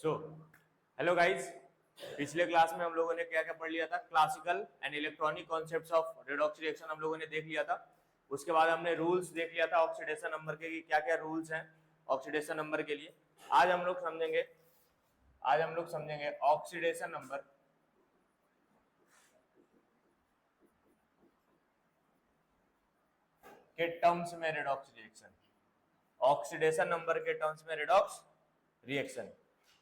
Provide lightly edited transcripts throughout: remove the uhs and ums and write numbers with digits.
So hello guys, पिछले class में हम लोगों ने क्या क्या पढ़ लिया था। Classical and electronic concepts of redox reaction हम लोगों ने देख लिया था। उसके बाद हमने रूल्स देख लिया था ऑक्सीडेशन नंबर के, क्या क्या रूल्स हैं ऑक्सीडेशन नंबर के लिए। आज हम लोग समझेंगे ऑक्सीडेशन नंबर के टर्म्स में रेडॉक्स रिएक्शन। ऑक्सीडेशन नंबर के टर्म्स में रेडॉक्स रिएक्शन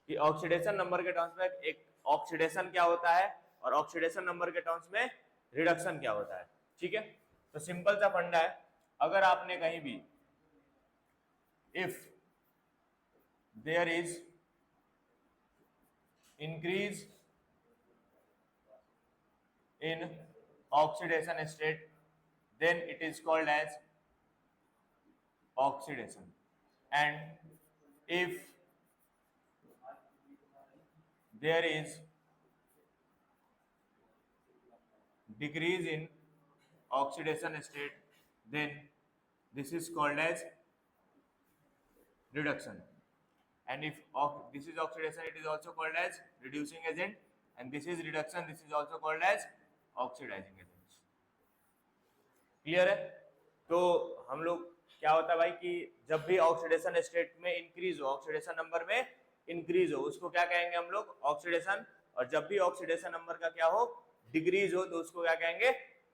कि ऑक्सीडेशन नंबर के टर्म्स में एक ऑक्सीडेशन क्या होता है और ऑक्सीडेशन नंबर के टर्म्स में रिडक्शन क्या होता है। ठीक है, तो सिंपल सा फंडा है। अगर आपने कहीं भी if there is increase in oxidation state then it is called as oxidation, and if there is decrease in oxidation state then this is called as reduction, and if this is oxidation it is also called as reducing agent, and this is reduction, this is also called as oxidizing agent। Clear है? तो हम लोग क्या होता है भाई कि जब भी ऑक्सीडेशन स्टेट में इंक्रीज हो, ऑक्सीडेशन नंबर में इंक्रीज हो, उसको क्या कहेंगे हम लोग? ऑक्सीडेशन। और जब भी ऑक्सीडेशन नंबर का क्या हो, डिक्रीज हो, तो उसको क्या कहेंगे?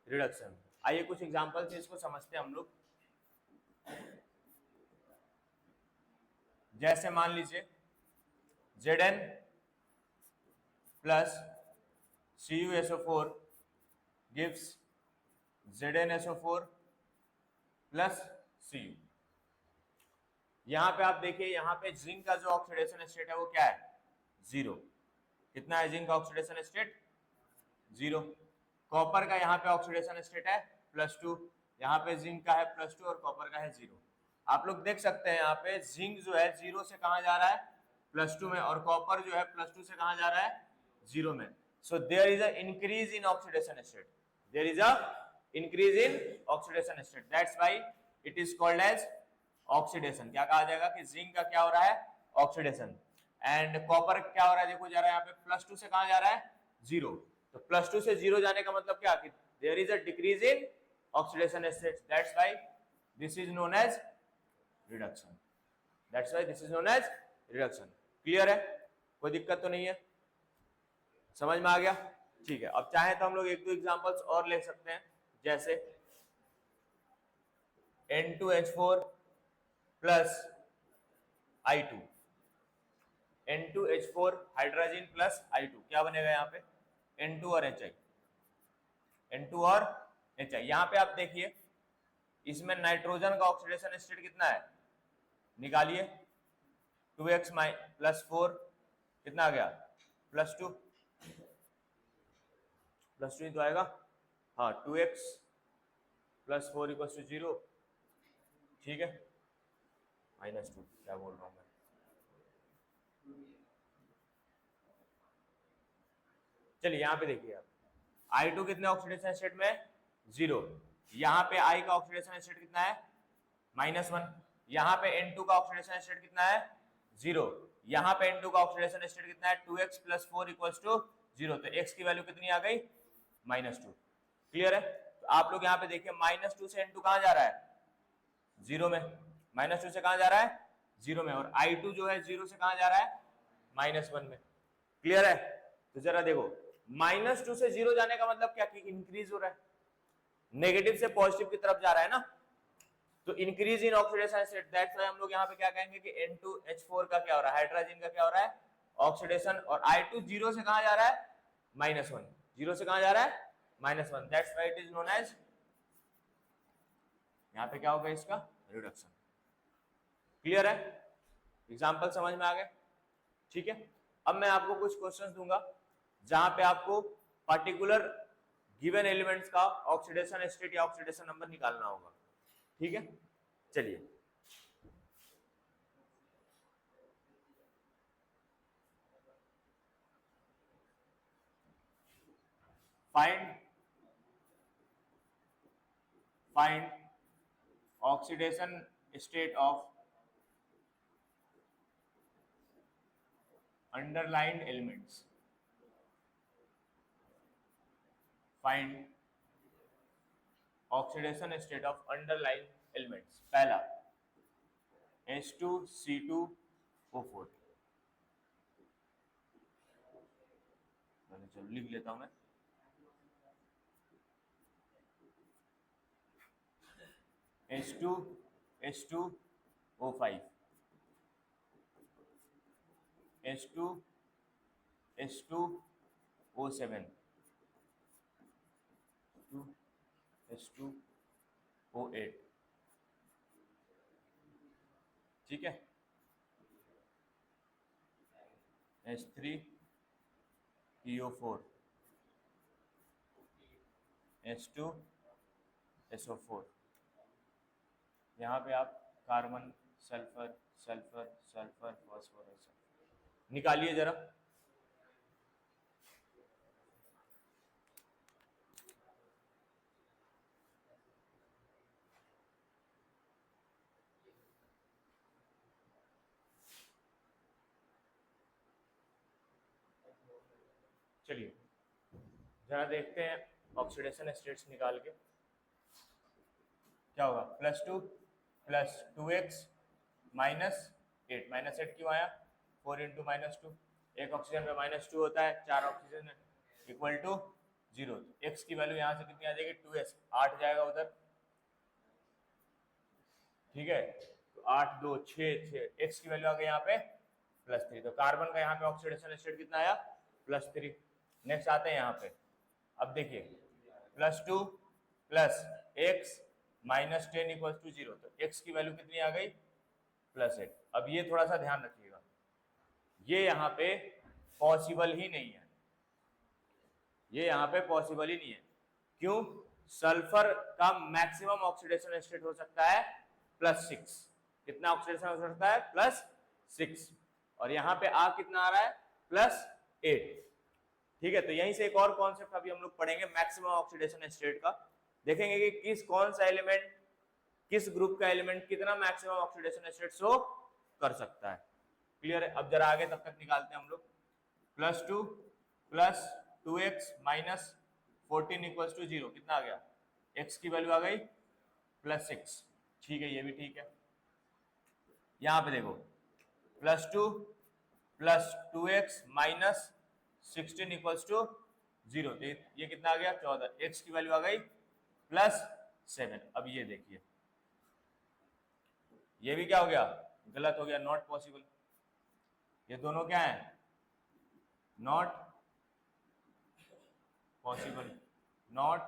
रिडक्शन। आइए कुछ एग्जांपल से इसको समझते हैं हम लोग। जैसे मान लीजिए Zn plus CuSO4 gives ZnSO4 plus Cu। यहां पे आप देखिए, यहां पे जिंक का जो ऑक्सीडेशन स्टेट है वो क्या है? 0। कितना है जिंक का ऑक्सीडेशन स्टेट? 0। कॉपर का यहाँ पे ऑक्सीडेशन स्टेट है +2, यहाँ पे जिंक का है +2 और कॉपर का है 0। आप लोग देख सकते हैं यहाँ पे जिंक जो है 0 से कहा जा रहा है? +2 में, और कॉपर जो है +2 से कहा जा रहा है? 0 में। So there is a increase in oxidation state, there is a increase in oxidation state, that's why it is called as oxidation. क्या कहा जाएगा कि जिंक का क्या हो रहा है? ऑक्सीडेशन। एंड कॉपर क्या हो रहा है? देखो जा रहा है यहाँ पे +2 से कहा जा रहा है? 0। तो +2 से 0 जाने का मतलब क्या कि there is a decrease in oxidation state, that's why this is known as reduction, that's why this is known as reduction. Clear है? कोई दिक्कत तो नहीं है? समझ में आ गया? ठीक है, अब चाहे तो हम लोग एक दो एग्जांपल्स और ले सकते हैं, जैसे N2H4 plus I2, N2H4 hydrogen plus I2 क्या बनेगा यहाँ पे? N2 और HI, N2 और HI। यहाँ पे आप देखिए इसमें नाइट्रोजन का ऑक्सीडेशन स्टेट कितना है? निकालिए। 2x प्लस 4 कितना आ गया? +2, +2 ही तो आएगा। हाँ, 2x प्लस 4 इक्वल टू 0। ठीक है, -2 क्या बोल रहा हूँ मैं? चलिए यहाँ पे देखिए आप, I2 कितने ऑक्सीडेशन स्टेट में? 0। यहाँ पे I का ऑक्सीडेशन स्टेट कितना है? -1। यहाँ पे N2 का ऑक्सीडेशन स्टेट कितना है? 0। यहाँ पे N2 का ऑक्सीडेशन स्टेट कितना है? 2x plus 4 equals to 0। तो x की वैल्यू कितनी आ गई? -2। क्लियर है? तो आप लोग यहाँ पे देखिए -2 से N2 कहाँ जा रहा है? 0 में। -2 से कहाँ जा रहा है? 0 में। और I2 जो है 0 से कहाँ जा रहा है? -1 में। क्लियर है? तो जरा देखो, -2 से 0 जाने का मतलब क्या कि इंक्रीज हो रहा है, नेगेटिव से पॉजिटिव की तरफ जा रहा है ना, तो increase in oxidation state, that's why हम लोग यहाँ पे क्या कहेंगे कि N2H4 का क्या हो रहा है? हाइड्रोजन का क्या हो रहा है? ऑक्सीडेशन। और I2 0 से कहाँ जा रहा है? -1। 0 से कहाँ जा रहा है? -1, that's why it is known as, यहाँ पे क्या होगा इसका? रिडक्शन। क्लियर है? एग्जाम्पल समझ में आ गए? ठीक है, अब मैं आपको कुछ क्वेश्चंस दूंगा जहां पे आपको पर्टिकुलर गिवन एलिमेंट्स का ऑक्सीडेशन स्टेट या ऑक्सीडेशन नंबर निकालना होगा। ठीक है, चलिए find oxidation state of underlined elements. Find oxidation state of underlying elements. पहला H2C2O4, चलो लिख लेता हूं मैं। H2O5, H2O7, H2O8, ठीक है। H3PO4, H2SO4। यहाँ पे आप carbon, sulphur, sulphur, sulphur, phosphorus निकालिए जरा। चलिए जरा देखते हैं ऑक्सीडेशन स्टेट्स निकाल के क्या होगा। +2 + 2x -8, -8 क्यों आया? 4 × -2, एक ऑक्सीजन पे -2 होता है, 4 ऑक्सीजन इक्वल टू 0। x की वैल्यू यहाँ से कितनी आ जाएगी? 2s, 8 जाएगा उधर, ठीक है। तो 8 2 6 6, x की वैल्यू आ गई यहाँ पे +3। तो कार्बन का यहाँ पे ऑक्सीडेशन स्टेट कितना आया? +3। नेक्स्ट आते हैं यहाँ पे, अब देखिए +2 + x -10 = 0। तो x की वैल्यू कितनी आ गई? +8। अब ये थोड़ा सा ध्यान रखिएगा, ये यहाँ पे पॉसिबल ही नहीं है, ये यहाँ पे पॉसिबल ही नहीं है। क्यों? सल्फर का मैक्सिमम ऑक्सीडेशन स्टेट हो सकता है +6। कितना ऑक्सीडेशन हो सकता है? +6। और यहाँ पे आ कितना आ रहा है? +8, ठीक है। तो यहीं से एक और कॉन्सेप्ट अभी हम लोग पढ़ेंगे मैक्सिमम ऑक्सीडेशन स्टेट का। देखेंगे कि कौन सा एलिमेंट, किस ग्रुप का एलिमेंट कितना मैक्सिमम ऑक्सीडेशन स्टेट शो कर सकता है। क्लियर है? अब जरा आगे तब तक निकालते हैं हम लोग। +2 + 2x -14 = 0, कितना आ गया? x की वैल्यू आ गई +6, ठीक है, ये भी ठीक है। यहां पे देखो +2 + 2x -16 = 0, ये कितना आ गया? 14, x की वैल्यू आ गई +7। अब ये देखिए, ये भी क्या हो गया? गलत हो गया, नॉट पॉसिबल। ये दोनों क्या है? Not possible, not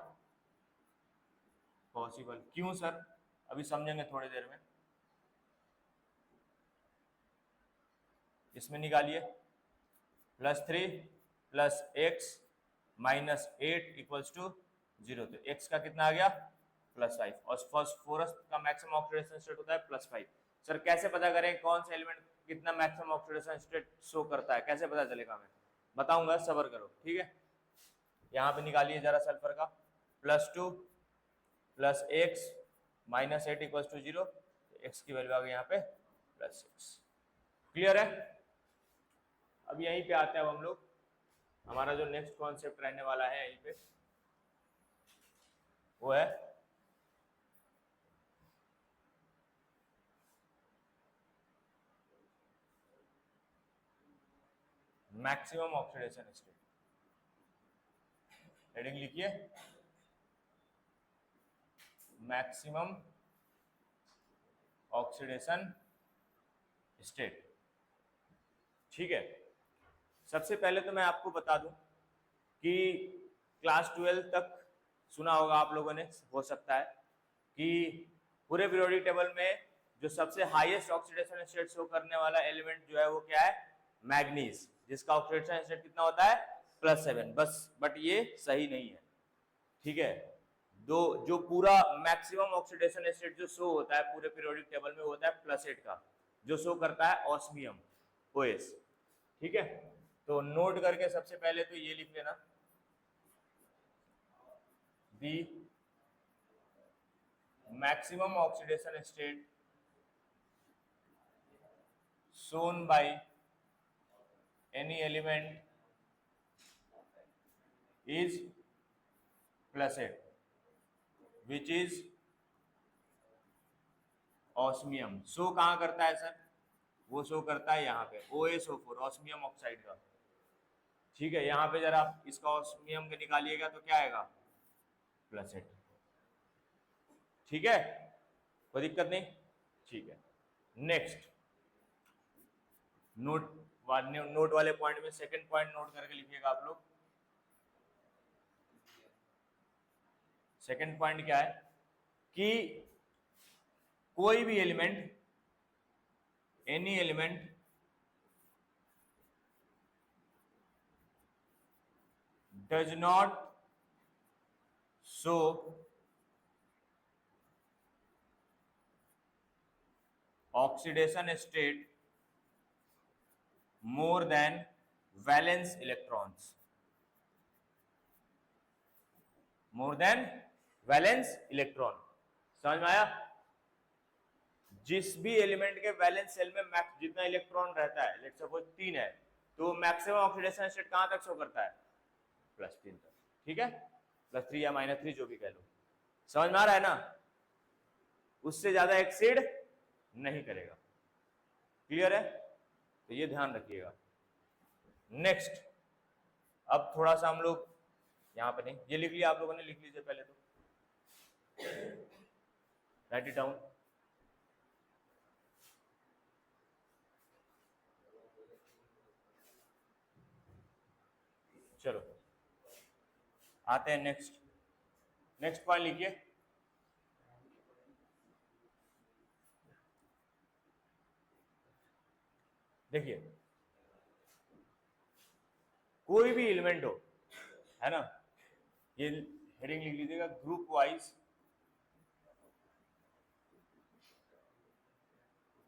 possible. क्यों सर? अभी समझेंगे थोड़ी देर में। इसमें निकालिए +3 + x -8 = 0। तो x का कितना आ गया? +5। और फास्फोरस का मैक्सिमम ऑक्सीडेशन स्टेट होता है +5। सर कैसे पता करें कौन सा एलिमेंट कितना मैक्सिमम ऑक्सीडेशन स्टेट शो करता है? कैसे पता चलेगा? मैं बताऊंगा, सब्र करो, ठीक है। यहाँ पे निकालिए जरा सल्फर का, +2 + x -8 = 0। x की वैल्यू आ गई यहाँ पे +6। क्लियर है? अब यहीं पे आते हैं अब हम लोग, हमारा जो नेक्स्ट कॉन्सेप्ट रहने वाला है यहीं पे, वो है मैक्सिमम ऑक्सीडेशन स्टेट। हेडिंग लिखिए, मैक्सिमम ऑक्सीडेशन स्टेट, ठीक है। सबसे पहले तो मैं आपको बता दूं कि क्लास 12 तक सुना होगा आप लोगों ने, हो सकता है कि पूरे पीरियोडिक टेबल में जो सबसे हाईएस्ट ऑक्सीडेशन स्टेट शो करने वाला एलिमेंट जो है वो क्या है? मैग्नीज, जिसका ऑक्सीडेशन स्टेट कितना होता है? +7। बस, बट ये सही नहीं है, ठीक है। जो पूरा मैक्सिमम ऑक्सीडेशन स्टेट जो शो होता है पूरे पीरियोडिक टेबल में होता है +8 का, जो शो करता है ऑस्मियम, OS, ठीक है। तो नोट करके सबसे पहले तो ये लिख लेना, the maximum oxidation state shown by any element is placid which is osmium. Show कहाँ करता है सर? वो शो करता है यहाँ पे OSO4 ऑस्मियम ऑक्साइड का। ठीक है, यहाँ पे जरा आप इसका ऑस्मियम के निकालिएगा तो क्या आएगा? प्लसेट। ठीक है, कोई दिक्कत नहीं। ठीक है, नेक्स्ट नोट वाले पॉइंट में सेकंड पॉइंट नोट करके लिखिएगा आप लोग। सेकंड पॉइंट क्या है कि कोई भी element, any element does not show oxidation state more than valence electrons. More than valence electron. समझ में आया? जिस भी एलिमेंट के वैलेंस सेल में मैक्स जितना इलेक्ट्रॉन रहता है, लेट्स सपोज 3 है, तो मैक्सिमम ऑक्सीडेशन स्टेट कहां तक शो करता है? +3 तक। ठीक है, +3 या -3 जो भी कह लो। समझ में आ रहा है ना? उससे ज्यादा एक्सीड नहीं करेगा। क्लियर है? तो ये ध्यान रखिएगा। नेक्स्ट, अब थोड़ा सा हम लोग यहां पे नहीं, ये लिख लिया आप लोगों ने, लिख लीजिए पहले तो, राइट इट डाउन। चलो आते हैं नेक्स्ट पॉइंट लिखिए। देखिए, कोई भी एलिमेंट हो, है ना, ये हेडिंग लिख लीजिएगा, group wise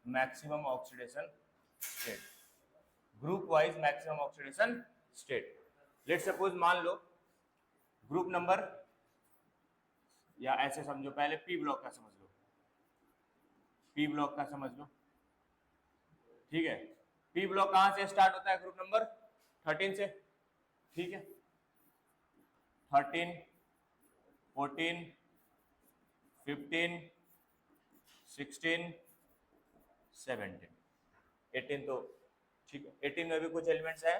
maximum oxidation state. Group wise maximum oxidation state. Let suppose मान लो ग्रुप नंबर, या ऐसे समझो, पहले पी ब्लॉक का समझ लो, पी ब्लॉक का समझ लो। ठीक है, पी ब्लॉक कहां से स्टार्ट होता है? ग्रुप नंबर 13 से। ठीक है, 13, 14, 15, 16, 17, 18। तो ठीक है, 18 में भी कुछ एलिमेंट्स हैं,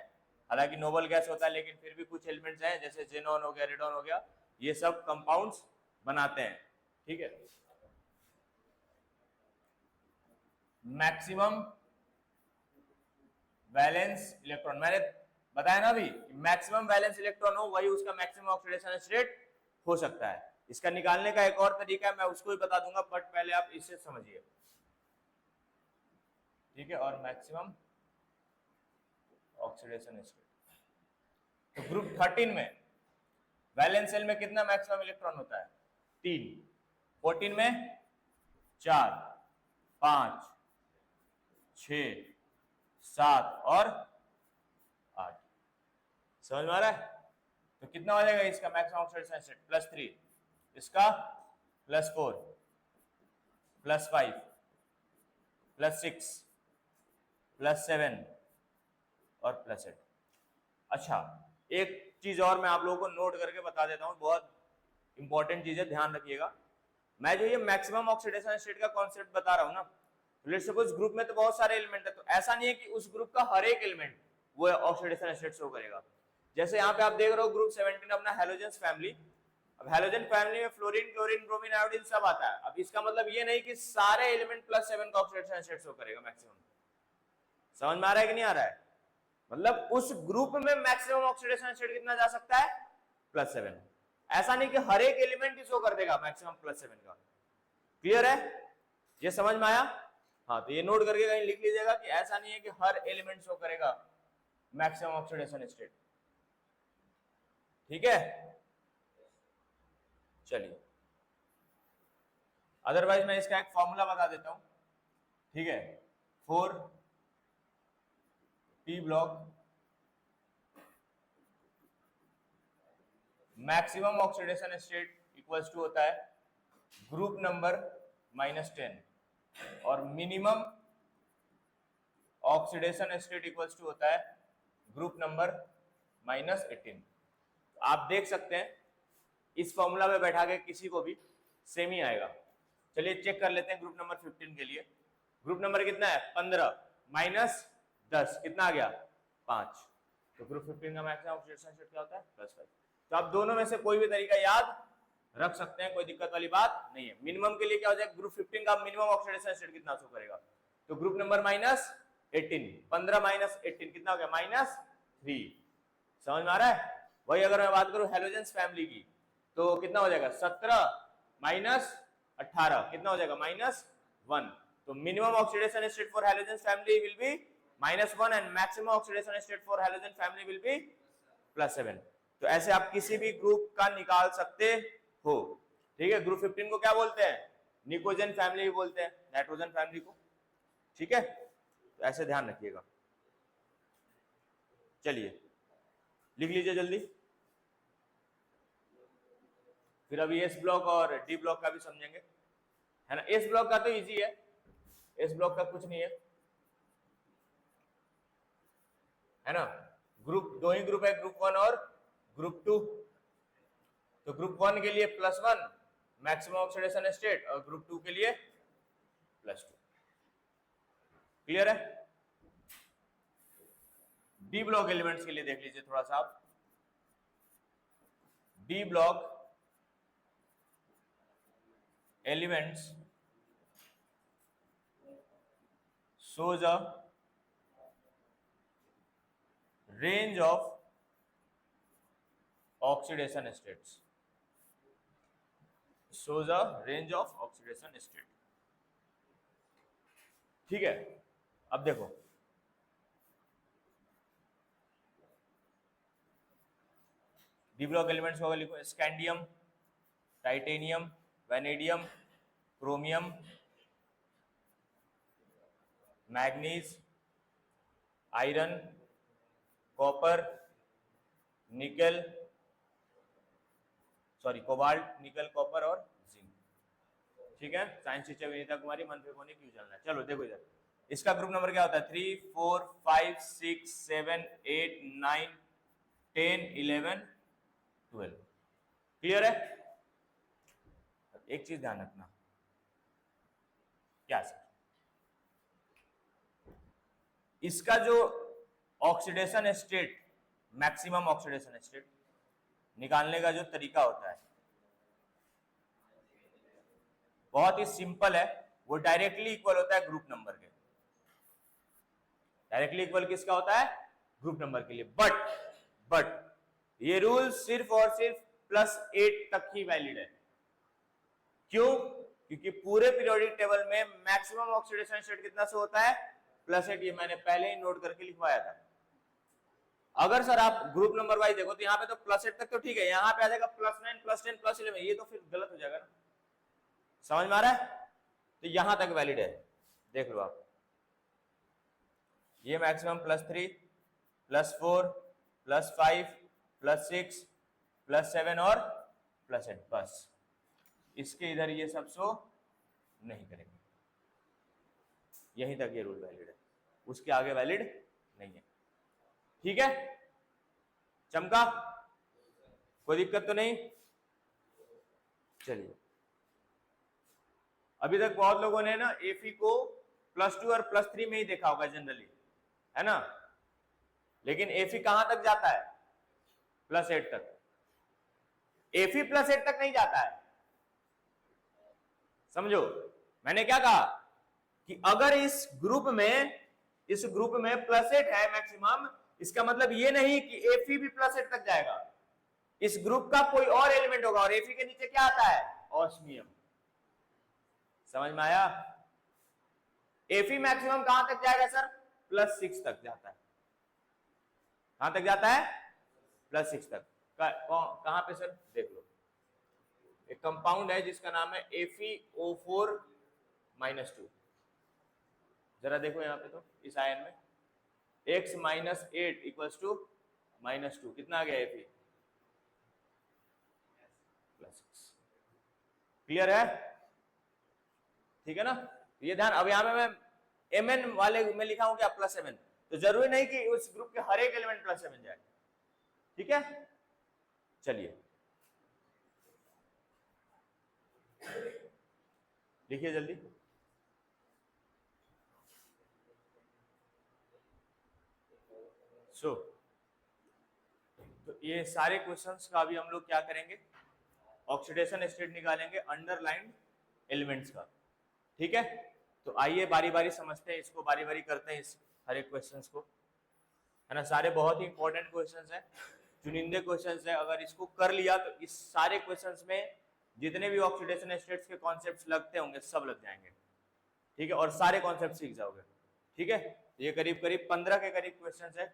हालांकि नोबल गैस होता है, लेकिन फिर भी कुछ एलिमेंट्स हैं, जैसे जेनॉन हो गया, रेडॉन हो गया, ये सब कंपाउंड्स बनाते हैं। ठीक है, मैक्सिमम वैलेंस इलेक्ट्रॉन, मैंने बताया ना अभी, मैक्सिमम वैलेंस इलेक्ट्रॉन हो वही उसका मैक्सिमम ऑक्सीडेशन स्टेट हो सकता है। इसका निकालने का एक और तरीका है, मैं उसको भी बता दूंगा, बट पहले आप इसे समझिए। ठीक है, और मैक्सिमम ऑक्सीडेशन स्टेट, तो ग्रुप 13 में वैलेंस सेल में कितना मैक्सिमम इलेक्ट्रॉन होता है? 3। 14 में 4, 5, 6, 7 और 8। समझ में आ रहा है? तो कितना हो जाएगा इसका मैक्सिमम ऑक्सीडेशन स्टेट? +3, इसका +4, +5, +6, +7 और +8। अच्छा, एक चीज और मैं आप लोगों को नोट करके बता देता हूं, बहुत इंपॉर्टेंट चीज है, ध्यान रखिएगा। मैं जो ये मैक्सिमम ऑक्सीडेशन स्टेट का कॉन्सेप्ट बता रहा हूं ना, लेट्स सपोज ग्रुप में तो बहुत सारे एलिमेंट है, तो ऐसा नहीं है कि उस ग्रुप का हर एक एलिमेंट वो ऑक्सीडेशन स्टेट शो करेगा। जैसे यहाँ पे आप देख रहे हो ग्रुप 17 अपना हैलोजेंस फैमिली, अब हैलोजन फैमिली में फ्लोरीन, क्लोरीन, ब्रोमीन, आयोडीन सब आता है। अब इसका मतलब ये नहीं कि सारे एलिमेंट +7 का ऑक्सीडेशन स्टेट शो करेगा मैक्सिमम। समझ में आ रहा है कि नहीं आ रहा है? मतलब उस ग्रुप में मैक्सिमम ऑक्सीडेशन स्टेट कितना जा सकता है? +7। ऐसा नहीं कि हर एक एलिमेंट ही शो कर देगा मैक्सिमम +7 का। क्लियर है? ये समझ में आया? हाँ, तो ये नोट करके कहीं लिख लीजिएगा कि ऐसा नहीं है कि हर एलिमेंट शो करेगा मैक्सिमम ऑक्सीडेशन स्टेट। ठीक है, चलिए, अदरवाइज मैं इसका एक फॉर्मूला बता देता हूं। ठीक है, 4 P block maximum oxidation state equals to होता है ग्रुप नंबर -10, और minimum oxidation state equals to होता है ग्रुप नंबर -18। आप देख सकते हैं इस फॉर्मूला में बैठा के किसी को भी सेम ही आएगा। चलिए चेक कर लेते हैं ग्रुप नंबर 15 के लिए। ग्रुप नंबर कितना है 15 -10 कितना आ गया 5। तो ग्रुप 15 का मैक्सिमम ऑक्सीडेशन स्टेट क्या होता है +5। तो आप दोनों में से कोई भी तरीका याद रख सकते हैं, कोई दिक्कत वाली बात नहीं है। मिनिमम के लिए क्या हो जाएगा ग्रुप 15 का मिनिमम ऑक्सीडेशन स्टेट कितना शो करेगा, तो ग्रुप नंबर -18 15 -18 कितना हो गया -3। समझ में आ रहा है। वही अगर मैं बात करूं हैलोजेंस फैमिली की तो कितना हो जाएगा 17 -18 कितना हो जाएगा -1। तो minimum oxidation state for halogens family will be -1 and maximum oxidation state for halogen family will be +7। तो ऐसे आप किसी भी ग्रुप का निकाल सकते हो। ठीक है, ग्रुप 15 को क्या बोलते हैं निकोजन फैमिली भी बोलते हैं, नाइट्रोजन फैमिली को। ठीक है, तो ऐसे ध्यान रखिएगा। चलिए लिख लीजिए जल्दी, फिर अभी एस ब्लॉक और डी ब्लॉक का भी समझेंगे, है ना। एस ब्लॉक का तो इजी है, एस ब्लॉक का कुछ नहीं है ना। ग्रुप दो ही ग्रुप है, ग्रुप 1 और ग्रुप 2। तो ग्रुप 1 के लिए +1 मैक्सिमम ऑक्सीडेशन स्टेट और ग्रुप 2 के लिए +2। क्लियर है। डी ब्लॉक एलिमेंट्स के लिए देख लीजिए थोड़ा सा आप। D block elements shows a range of oxidation states, shows a range of oxidation state। ठीक है, अब देखो डी ब्लॉक एलिमेंट्स होगा, लिखो scandium, titanium, vanadium, chromium, manganese, iron, copper, निकल, कोबाल्ट, निकल, कॉपर और जिंक। ठीक है, साइंस टीचर विनीता कुमारी, मंथली कोने क्यों चलना है। चलो देखो इधर, इसका ग्रुप नंबर क्या होता है 3 4 5 6 7 8 9 10 11 12। क्लियर है। एक चीज ध्यान रखना, क्या सर इसका जो oxidation state maximum oxidation state निकालने का जो तरीका होता है बहुत ही सिंपल है। वो डायरेक्टली इक्वल होता है ग्रुप नंबर के। डायरेक्टली इक्वल किसका होता है ग्रुप नंबर के लिए। बट ये रूल सिर्फ और सिर्फ +8 तक ही वैलिड है। क्यों, क्योंकि पूरे पीरियोडिक टेबल में मैक्सिमम ऑक्सीडेशन स्टेट कितना से होता है +8। ये मैंने पहले ही नोट करके लिखवाया था। अगर सर आप ग्रुप नंबर वाइज देखो तो यहाँ पे तो +8 तक तो ठीक है, यहाँ पे आ जाएगा +9 +10 +11, ये तो फिर गलत हो जाएगा ना। समझ में आ रहा है। तो यहां तक वैलिड है, देख लो आप। ये मैक्सिमम +3 +4 +5 +6 +7 और +8, बस इसके इधर ये सब शो नहीं करेंगे। यहीं तक ये रूल वैलिड है, उसके आगे वैलिड नहीं है। ठीक है, चमका, कोई दिक्कत तो नहीं। चलिए, अभी तक बहुत लोगों ने ना एफी को +2 और +3 में ही देखा होगा जनरली, है ना। लेकिन एफी कहां तक जाता है +8 तक। एफी +8 तक नहीं जाता है। समझो मैंने क्या कहा कि अगर इस ग्रुप में +8 है मैक्सिमम, इसका मतलब ये नहीं कि एफी भी +8 तक जाएगा। इस ग्रुप का कोई और एलिमेंट होगा और एफी के नीचे क्या आता है ऑस्मियम। समझ में आया। एफी मैक्सिमम कहां तक जाएगा सर +6 तक जाता है। कहां तक जाता है +6 तक। कहां पे सर देख लो, एक कंपाउंड है जिसका नाम है FeO4-2। जरा देखो यहाँ पे तो इस आयन में x - 8 = -2 कितना आ गया Fe +6। क्लियर है, ठीक है ना। ये ध्यान, अब यहाँ पे मैं Mn वाले में लिखा हूं क्या +7, तो जरूरी नहीं कि उस ग्रुप के हर एक एलिमेंट +7 जाए। ठीक है, चलिए लिखिए जल्दी। सो तो ये सारे क्वेश्चंस का अभी हम लोग क्या करेंगे, ऑक्सीडेशन स्टेट निकालेंगे अंडरलाइंड एलिमेंट्स का। ठीक है, तो आइए बारी बारी समझते हैं इसको, बारी बारी करते हैं इस हर एक क्वेश्चंस को, है ना। सारे बहुत ही इंपॉर्टेंट क्वेश्चंस हैं, चुनिंदे क्वेश्चंस हैं। अगर इसको कर लिया तो इस सारे क्वेश्चंस में जितने भी ऑक्सीडेशन स्टेट्स के कॉन्सेप्ट्स लगते होंगे सब लग जाएंगे। ठीक है, और सारे कॉन्सेप्ट सीख जाओगे। ठीक है, ये करीब करीब 15 के करीब क्वेश्चंस है।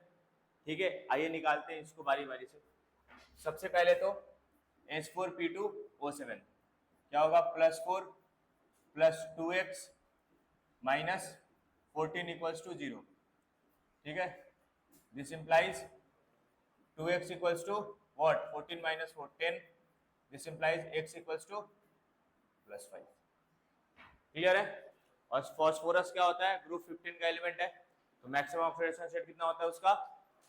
ठीक है, आइए निकालते हैं इसको बारी बारी से। सबसे पहले तो H4P2O7 क्या होगा, +4 + 2x - 14 = 0। ठीक है, this implies 2x = what, 14 - 14, this implies x = +5। Clear है। और फास्फोरस क्या होता है, ग्रुप 15 का एलिमेंट है, तो मैक्सिमम ऑक्सीडेशन स्टेट कितना होता है उसका,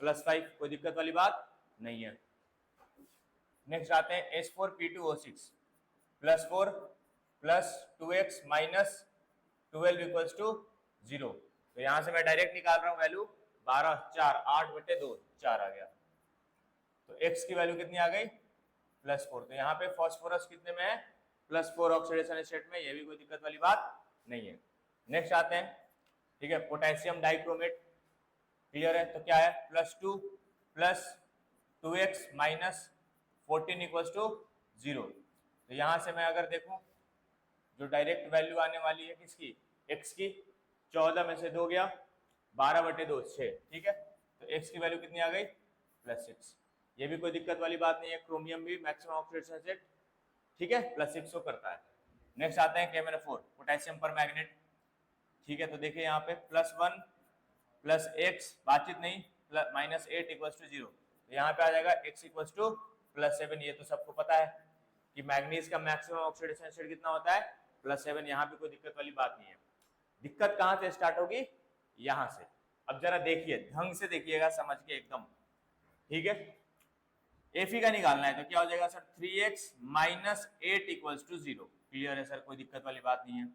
+5, कोई दिक्कत वाली बात नहीं है। नेक्स्ट आते हैं H4P2O6 +4 + 2x - 12 = 0। तो यहां से मैं डायरेक्ट निकाल रहा हूं वैल्यू, 12 4 8/2 4 आ गया। तो x की वैल्यू कितनी आ गई, +4। तो यहाँ पे फास्फोरस कितने में है, +4 ऑक्सीडेशन स्टेट में, ये भी कोई दिक्कत वाली बात नहीं है। नेक्स्ट आते हैं, ठीक है, पोटेशियम डाइक्रोमेट। क्लियर है, तो क्या है, +2 + 2x - 14 = 0। तो यहां से मैं अगर देखूं जो डायरेक्ट वैल्यू आने वाली है किसकी, x की, 14 में से 2 गया, 12/2 6। ठीक है, तो x की वैल्यू कितनी आ गई, +6। ये भी कोई दिक्कत वाली बात नहीं है, क्रोमियम भी मैक्सिमम ऑक्सीडेशन स्टेट, ठीक है, +6 को करता है। नेक्स्ट आते हैं KMnO4 पोटेशियम पर मैग्नेट। ठीक है, तो देखिए यहाँ पे +1 + x बातचीत नहीं, -8 = 0। तो यहाँ पे आ जाएगा x = +7। ये तो सबको पता है कि मैग्नीज का मैक्सिमम ऑक्सीडेशन स्टेट कितना होता है, +7। यहाँ पे कोई दिक्कत वाली बात नहीं है। दिक्कत कहाँ से स्टार्ट होगी, यहाँ से। अब जरा देखिए, ढंग से देखिएगा, समझ के एकदम। ठीक है, Fe का निकालना है, तो क्या हो जाएगा सर, 3x - 8 = 0। क्लियर है सर, कोई दिक्कत वाली बात नहीं है।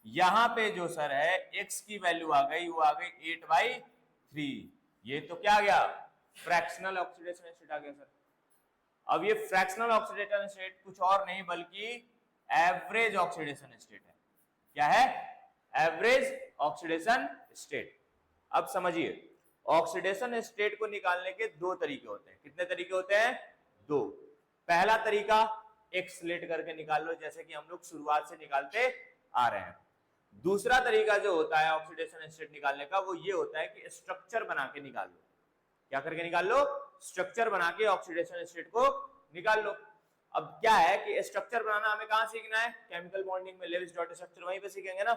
यहाँ पे जो सर है x की वैल्यू आ गई, वो आ गई 8/3। ये तो क्या आ गया, फ्रैक्शनल ऑक्सीडेशन स्टेट आ गया सर। अब ये फ्रैक्शनल ऑक्सीडेशन स्टेट कुछ और नहीं बल्कि एवरेज ऑक्सीडेशन स्टेट है। क्या है, एवरेज ऑक्सीडेशन स्टेट। अब समझिए, ऑक्सीडेशन स्टेट को निकालने के दो तरीके होते हैं। कितने तरीके होते हैं, दो। पहला तरीका एक्स लेट करके निकाल लो, जैसे कि हम लोग शुरुआत से निकालते आ रहे हैं। दूसरा तरीका जो होता है ऑक्सीडेशन स्टेट निकालने का, वो ये होता है कि स्ट्रक्चर बना के निकाल लो। क्या करके निकाल लो, स्ट्रक्चर बना के ऑक्सीडेशन स्टेट को निकाल लो। अब क्या है कि स्ट्रक्चर बनाना हमें कहां सीखना है, केमिकल बॉन्डिंग में लेविस डॉट स्ट्रक्चर, वहीं पे सीखेंगे ना।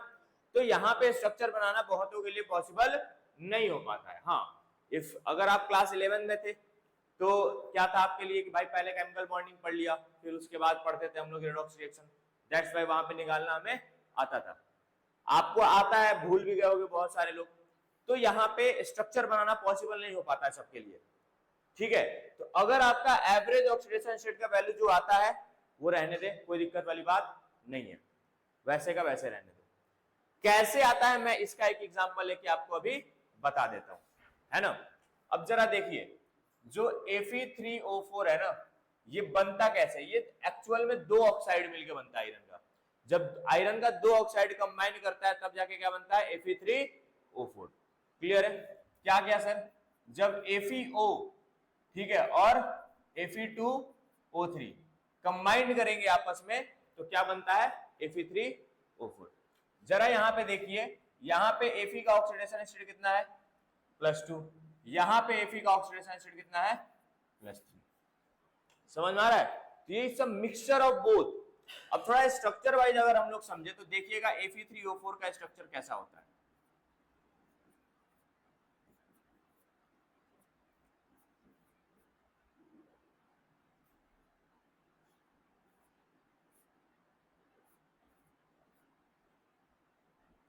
तो यहाँ पे स्ट्रक्चर बनाना बहुतों के लिए पॉसिबल नहीं हो पाता है। हाँ, इफ अगर आप क्लास 11 में थे तो क्या था आपके लिए कि भाई पहले केमिकल बॉन्डिंग पढ़ लिया, फिर उसके बाद पढ़ते थे हम लोग रेडॉक्स रिएक्शन। दैट्स व्हाई वहां पे निकालना हमें आता था। आपको आता है, भूल भी गए होंगे बहुत सारे लोग। तो यहाँ पे स्ट्रक्चर बनाना पॉसिबल नहीं हो पाता है सबके लिए। ठीक है, तो अगर आपका एवरेज ऑक्सीडेशन स्टेट का वैल्यू जो आता है वो रहने दे, कोई दिक्कत वाली बात नहीं है, वैसे का वैसे रहने दो। कैसे आता है मैं इसका एक एग्जांपल लेके आपको अभी बता देता हूं, है ना। अब जरा देखिए, जो Fe3O4 है ना, ये बनता कैसे, ये एक्चुअल में दो ऑक्साइड मिलकर बनता है आयरन का। जब आयरन का दो ऑक्साइड कंबाइन करता है तब जाके क्या बनता है, Fe3O4। क्लियर है, क्या किया सर, जब FeO, ठीक है, और Fe2O3 कंबाइंड करेंगे आपस में तो क्या बनता है, Fe3O4। जरा यहां पे देखिए, यहां पे Fe का ऑक्सीडेशन स्टेट कितना है, +2। यहां पे Fe का ऑक्सीडेशन स्टेट कितना है, +3। समझ में आ रहा है, तो ये सब मिक्सचर ऑफ बोथ। अब थोड़ा स्ट्रक्चर वाइज अगर हम लोग समझे तो देखिएगा Fe3O4 का स्ट्रक्चर कैसा होता है।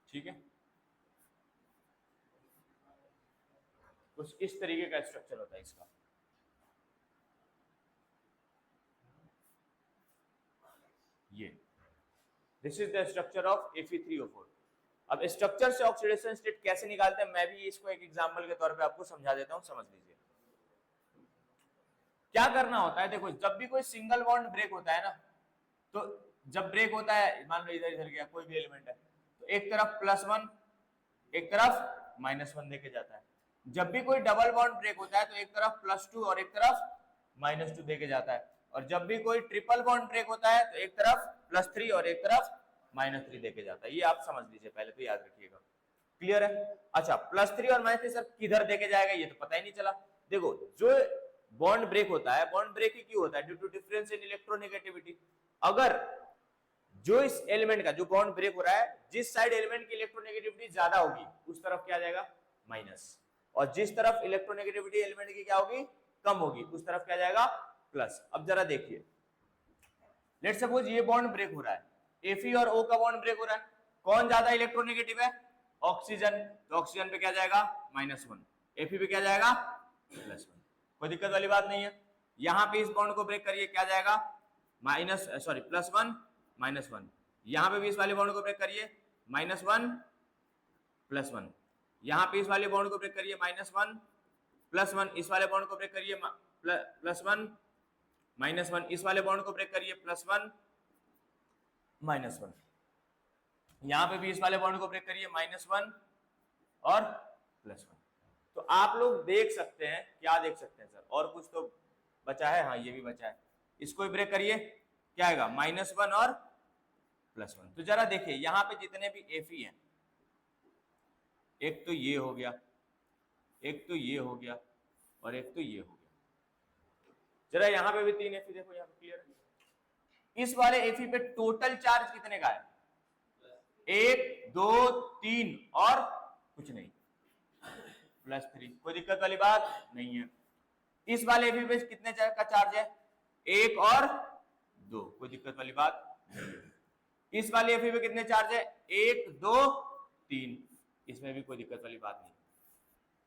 ठीक है, कुछ इस तरीके का स्ट्रक्चर होता है इसका। ये this is the structure of Fe3O4। अब स्ट्रक्चर से ऑक्सीडेशन स्टेट कैसे निकालते हैं मैं भी इसको एक एग्जांपल के तौर पे आपको समझा देता हूं, समझ लीजिए। क्या करना होता है, देखो जब भी कोई सिंगल बॉन्ड ब्रेक होता है ना, तो जब ब्रेक होता है, मान लो इधर इधर गया कोई भी एलिमेंट है, तो एक तरफ +1 एक तरफ -1 देके जाता है। जब भी कोई डबल बॉन्ड ब्रेक होता है तो एक तरफ +2 और एक तरफ -2 देके जाता है। और जब भी कोई ट्रिपल बॉन्ड ब्रेक होता है तो एक तरफ +3 और एक तरफ -3 देके जाता है। ये आप समझ लीजिए, पहले तो याद रखिएगा। क्लियर है? अच्छा, +3 और -3 सर किधर देके जाएगा ये तो पता ही नहीं चला। देखो जो बॉन्ड ब्रेक होता है, बॉन्ड ब्रेक ही क्यों होता है? Due to difference in electronegativity. अगर जो इस एलिमेंट का जो बॉन्ड ब्रेक हो रहा है, जिस साइड एलिमेंट की इलेक्ट्रोनेगेटिविटी ज्यादा होगी उस तरफ क्या जाएगा? माइनस। और जिस तरफ इलेक्ट्रोनेगेटिविटी एलिमेंट की क्या होगी? कम होगी, उस तरफ क्या जाएगा? प्लस। अब जरा देखिए, लेट्स सपोज ये बॉन्ड ब्रेक हो रहा है, Fe और O का बॉन्ड ब्रेक हो रहा है, कौन ज्यादा इलेक्ट्रोनेगेटिव है? ऑक्सीजन। तो ऑक्सीजन पे क्या जाएगा? -1। Fe पे क्या जाएगा? +1। कोई दिक्कत वाली बात नहीं है। यहां पे इस बॉन्ड को ब्रेक करिए, क्या जाएगा? +1 -1। यहां पे भी इस वाले बॉन्ड को ब्रेक करिए, -1 +1। यहां पे इस वाले बॉन्ड को ब्रेक करिए, -1 +1। इस वाले बॉन्ड को ब्रेक करिए, +1 -1। इस वाले बॉन्ड को ब्रेक करिए, +1 -1। यहां पे भी इस वाले बॉन्ड को ब्रेक करिए, -1 और +1। तो आप लोग देख सकते हैं, क्या देख सकते हैं सर? और कुछ तो बचा है? हाँ, ये भी बचा है। इसको भी ब्रेक करिए, क्या आएगा? -1 और +1। तो जरा देखिए यहां पे जितने भी Fe हैं, एक तो ये हो गया, एक तो ये हो गया और एक तो ये हो गया। जरा यहां पे भी 3 Fe देखो, यहां पे क्लियर है। इस वाले Fe पे टोटल चार्ज कितने का है? 1 2 3 और कुछ नहीं, +3। कोई दिक्कत वाली बात नहीं है। इस वाले Fe पे कितने का चार्ज है? 1 और 2। कोई दिक्कत वाली बात नहीं है। इस वाले Fe पे कितने चार्ज है? 1 2 3। इसमें भी कोई दिक्कत वाली बात नहीं।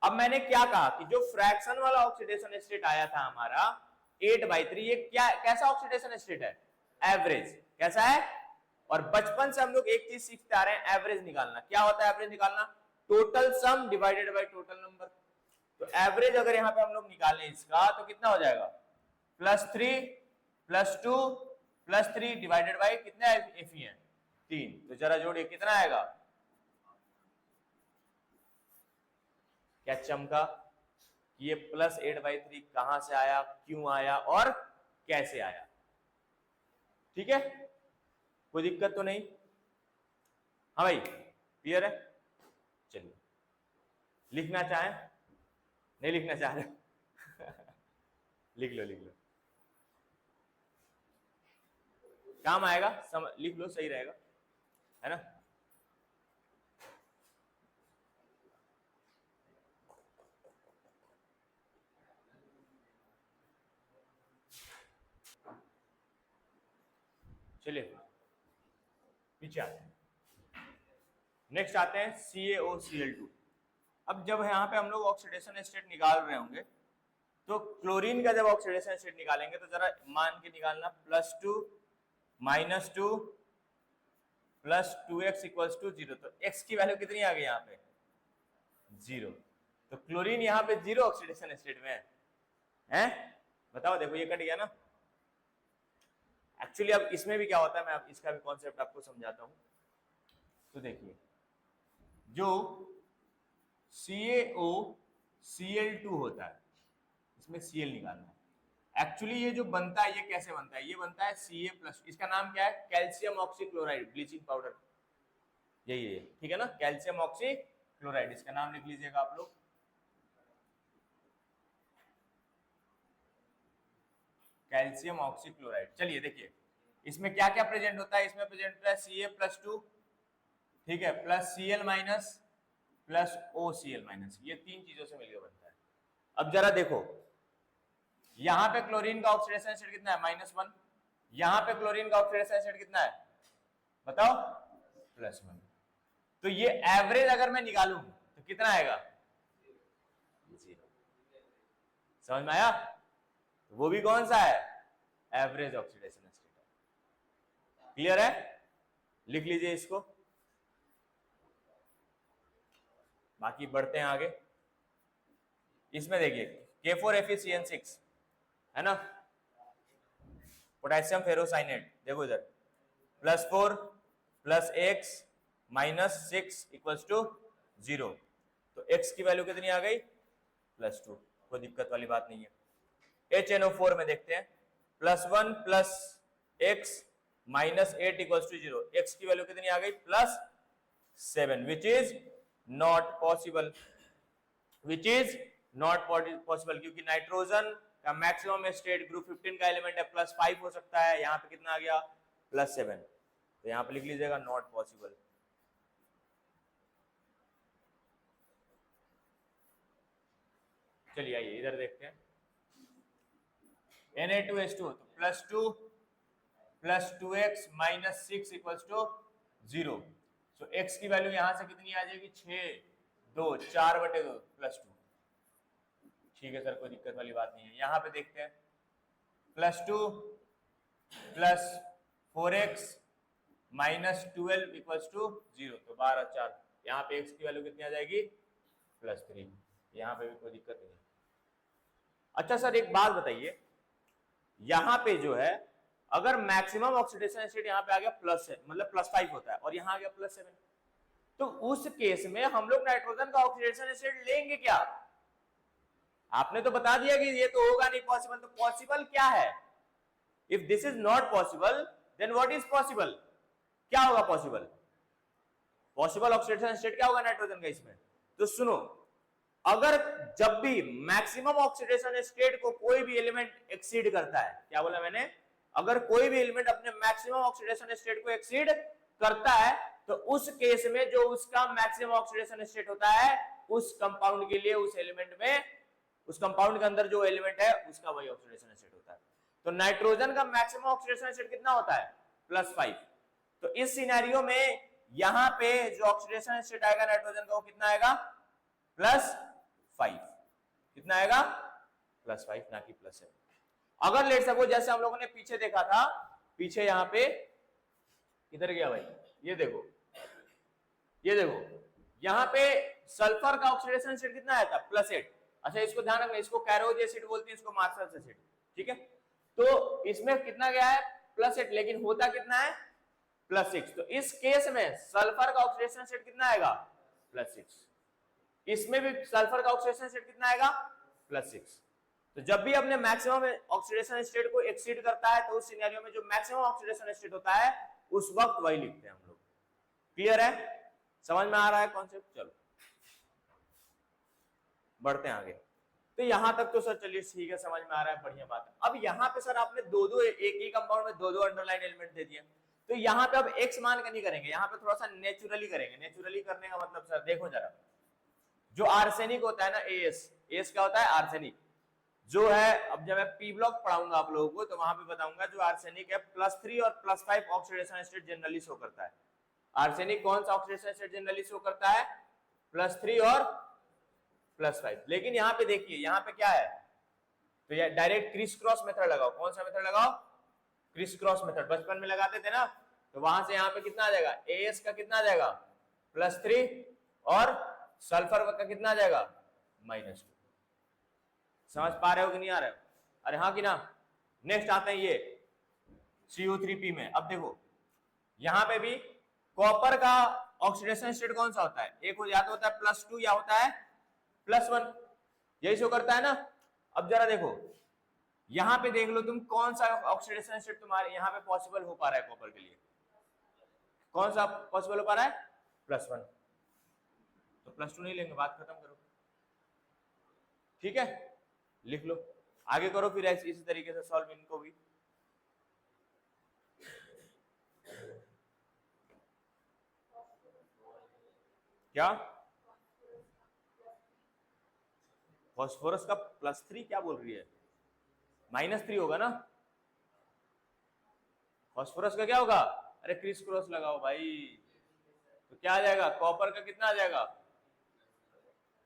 अब मैंने क्या कहा कि जो फ्रैक्शन वाला ऑक्सीडेशन स्टेट आया था हमारा 8/3, ये क्या कैसा ऑक्सीडेशन स्टेट है? एवरेज। कैसा है? और बचपन से हम लोग एक चीज सीखते आ रहे हैं, एवरेज निकालना। क्या होता है एवरेज निकालना? Total sum divided by total number. तो एवरेज अगर यहां पे हम लोग निकालें इसका तो कितना हो जाएगा? +3 +2 +3 डिवाइडेड बाय कितने Fe हैं? 3। तो जरा जोड़िए, कितना आएगा? क्या चमका? ये +8/3 कहां से आया, क्यों आया और कैसे आया? ठीक है, कोई दिक्कत तो नहीं? हाँ भाई, क्लियर है? चलिए, लिखना चाहें? नहीं लिखना चाह रहे? लिख लो, लिख लो, काम आएगा, लिख लो, सही रहेगा, है ना? चलिए पीछे आते हैं, नेक्स्ट आते हैं CaOCl2। अब जब यहाँ पे हम लोग ऑक्सीडेशन स्टेट निकाल रहे होंगे तो क्लोरीन का जब ऑक्सीडेशन स्टेट निकालेंगे तो जरा मान के निकालना, +2 -2 +2x = 0। तो x की वैल्यू कितनी आ गई यहाँ पे? 0। तो क्लोरीन यहाँ पे 0 ऑक्सीडेशन स्टेट में है? बताओ, देखो ये कट गया ना। एक्चुअली अब इसमें भी क्या होता है, मैं अब इसका भी कॉन्सेप्ट आपको समझाता हूं। तो देखिए, जो CaOCl2 होता है, इसमें Cl निकालना है। एक्चुअली ये जो बनता है, ये कैसे बनता है? ये बनता है Ca+, इसका नाम क्या है? कैल्शियम ऑक्सीक्लोराइड, ब्लीचिंग पाउडर, यही है, ठीक है ना? कैल्शियम ऑक्सीक्लोराइड, इसका नाम लिख लीजिएगा आप लोग। Calcium oxychloride. चलिए देखिए, इसमें क्या क्या प्रेजेंट होता है? इसमें प्रेजेंट होता है Ca+2, ठीक है, +Cl- +OCl-, ये 3 चीजों से मिलकर बनता है। अब जरा देखो, यहां पे क्लोरीन का ऑक्सीडेशन स्टेट कितना है? -1। यहां पे क्लोरीन का ऑक्सीडेशन स्टेट कितना है? बताओ, +1। तो ये एवरेज अगर मैं निकालूं तो कितना आएगा? 0। समझ में आया? वो भी कौन सा है? एवरेज ऑक्सीडेशन स्टेट है। क्लियर है? लिख लीजिए इसको। बाकी बढ़ते हैं आगे। इसमें देखिए K4FeCN6 है ना, पोटेशियम फेरोसाइनेट, देखो इधर +4 + x -6 = 0, तो x की वैल्यू कितनी आ गई? +2, कोई दिक्कत वाली बात नहीं है। HNO4 में देखते हैं +1 + x -8 = 0, x की वैल्यू कितनी आ गई? +7, which is not possible, which is not possible, क्योंकि नाइट्रोजन का मैक्सिमम स्टेट ग्रुप 15 का एलिमेंट है, +5 हो सकता है, यहाँ पे कितना आ गया? +7, तो यहाँ पे लिख लीजिएगा नॉट पॉसिबल। चलिए आइए इधर देखते हैं। Na2H2, तो +2 + 2x -6 = 0, सो x की वैल्यू यहां से कितनी आ जाएगी? 6, 2, 4/2 +2। ठीक है सर, कोई दिक्कत वाली बात नहीं है। यहां पे देखते हैं +2 + 4x -12 = 0, तो 12, 4, यहाँ पे x की वैल्यू कितनी आ जाएगी? +3, यहाँ पे भी कोई दिक्कत नहीं। अच्छा सर एक बात बताइए, यहाँ पे जो है अगर मैक्सिमम ऑक्सीडेशन स्टेट यहाँ पे आ गया प्लस है, मतलब +5 होता है, और यहाँ आ गया +7, तो उस केस में हम लोग नाइट्रोजन का ऑक्सीडेशन स्टेट लेंगे क्या? आपने तो बता दिया कि ये तो होगा नहीं पॉसिबल, तो पॉसिबल क्या है? If this is not possible then what is possible? क्या होगा पॉसिबल? पॉसिबल ऑक्सीडेशन स्टेट क्या होगा नाइट्रोजन का इसमें? तो सुनो, अगर जब भी मैक्सिमम ऑक्सीडेशन स्टेट को कोई भी एलिमेंट एक्सीड करता है, क्या बोला मैंने? अगर कोई भी एलिमेंट अपने मैक्सिमम ऑक्सीडेशन स्टेट को एक्सीड करता है, तो उस केस में जो उसका मैक्सिमम ऑक्सीडेशन स्टेट होता है, उस कंपाउंड के लिए उस एलिमेंट में, उस कंपाउंड के अंदर जो एलिमेंट है उसका वही ऑक्सीडेशन स्टेट होता है। तो नाइट्रोजन का मैक्सिमम ऑक्सीडेशन स्टेट कितना होता है? +5। तो इस सिनेरियो में यहां पे जो ऑक्सीडेशन स्टेट आएगा नाइट्रोजन का वो कितना आएगा? +5। कितना आएगा? +5, ना कि +7। अगर लेट सपोज जैसे हम लोगों ने पीछे देखा था, पीछे यहाँ पे किधर गया भाई? ये देखो, ये देखो, यहाँ पे सल्फर का ऑक्सीडेशन स्टेट कितना आया था? +8। अच्छा इसको ध्यान रखना, इसको कैरोज एसिड बोलते हैं, इसको मार्शल एसिड, ठीक है? तो इसमें कितना गया है? +8, लेकिन होता कितना है? +6। तो इस केस में सल्फर का ऑक्सीडेशन स्टेट कितना आएगा? +6। इसमें भी सल्फर का ऑक्सीडेशन स्टेट कितना आएगा? +6। तो जब भी अपने मैक्सिमम ऑक्सीडेशन स्टेट को एक्सीड करता है, तो उस सिनेरियो में जो मैक्सिमम ऑक्सीडेशन स्टेट होता है उस वक्त वही लिखते हैं हम लोग। क्लियर है? समझ में आ रहा है कॉन्सेप्ट? चलो बढ़ते हैं आगे। तो यहां तक तो सर चलिए ठीक है, समझ में आ रहा है, बढ़िया बात है। अब यहाँ पे सर आपने दो एक ही कंपाउंड में दो अंडरलाइन एलिमेंट दे दिए, तो यहाँ पे अब एक्स मान के नहीं करेंगे, यहाँ पे थोड़ा सा नेचुरली करेंगे। नेचुरली करने का मतलब सर देखो जरा, जो आर्सेनिक होता है ना, एस क्या होता है? आर्सेनिक जो है, अब जब मैं पी ब्लॉक पढ़ाऊंगा आप लोगों को तो वहां पे बताऊंगा, जो आर्सेनिक है +3 और +5 ऑक्सीडेशन स्टेट जनरली शो करता है। आर्सेनिक कौन सा ऑक्सीडेशन स्टेट जनरली शो करता है? +3 और +5। लेकिन यहाँ पे देखिए, यहाँ पे क्या है? तो ये डायरेक्ट क्रिस क्रॉस मेथड लगाओ। कौन सा मेथड लगाओ? क्रिस क्रॉस मेथड, बचपन में लगाते थे ना, तो वहां से यहाँ पे कितना आ जाएगा? एस का कितना आ जाएगा? +3, और सल्फर का कितना आ जाएगा? -2। समझ पा रहे हो कि नहीं आ रहे हो? अरे हाँ कि ना? नेक्स्ट आते हैं ये CO3P में। अब देखो यहां पे भी कॉपर का ऑक्सीडेशन स्टेट कौन सा होता है? एक या तो होता है +2 या होता है +1, यही शो करता है ना। अब जरा देखो यहां पे देख लो तुम, कौन सा ऑक्सीडेशन स्टेट तुम्हारे यहां पे पॉसिबल हो पा रहा है कॉपर के लिए? कौन सा पॉसिबल हो पा रहा है? +1। तो +2 नहीं लेंगे, बात खत्म करो। ठीक है, लिख लो, आगे करो फिर इसी तरीके से सॉल्व इनको भी। क्या फॉस्फोरस का +3 क्या बोल रही है? -3 होगा ना? फॉस्फोरस का क्या होगा? अरे क्रिस क्रॉस लगाओ भाई, तो क्या आ जाएगा? कॉपर का कितना आ जाएगा?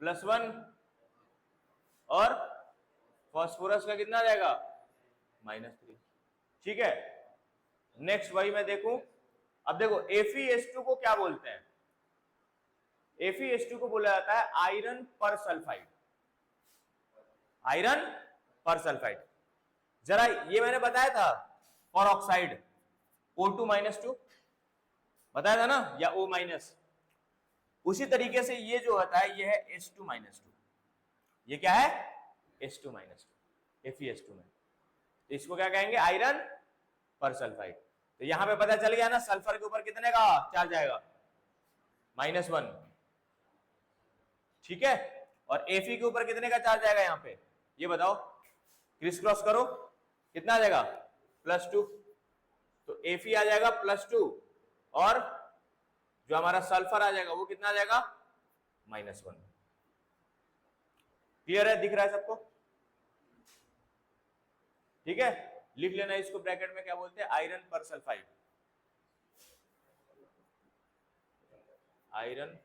+1, और फॉस्फोरस का कितना आ जाएगा -3। ठीक है, नेक्स्ट वही मैं देखूं। अब देखो FeS2 को क्या बोलते हैं? FeS2 को बोला जाता है आयरन पर सल्फाइड। आयरन पर सल्फाइड। जरा ये मैंने बताया था पर ऑक्साइड O2-2 बताया था ना, या O-। उसी तरीके से ये जो होता है ये है H2-2। ये क्या है? H2-2 FeS2 में। तो इसको क्या कहेंगे? आयरन पर सल्फाइड। तो यहां पे पता चल गया ना सल्फर के ऊपर कितने का चार्ज आएगा? -1। ठीक है, और Fe के ऊपर कितने का चार्ज आएगा यहाँ पे? ये बताओ, क्रिस क्रॉस करो, कितना आ जाएगा? +2। तो Fe आ जाएगा +2 और जो हमारा सल्फर आ जाएगा वो कितना आ जाएगा? -1। क्लियर है? दिख रहा है सबको? ठीक है, लिख लेना इसको ब्रैकेट में, क्या बोलते हैं? आयरन पर सल्फाइड। आयरन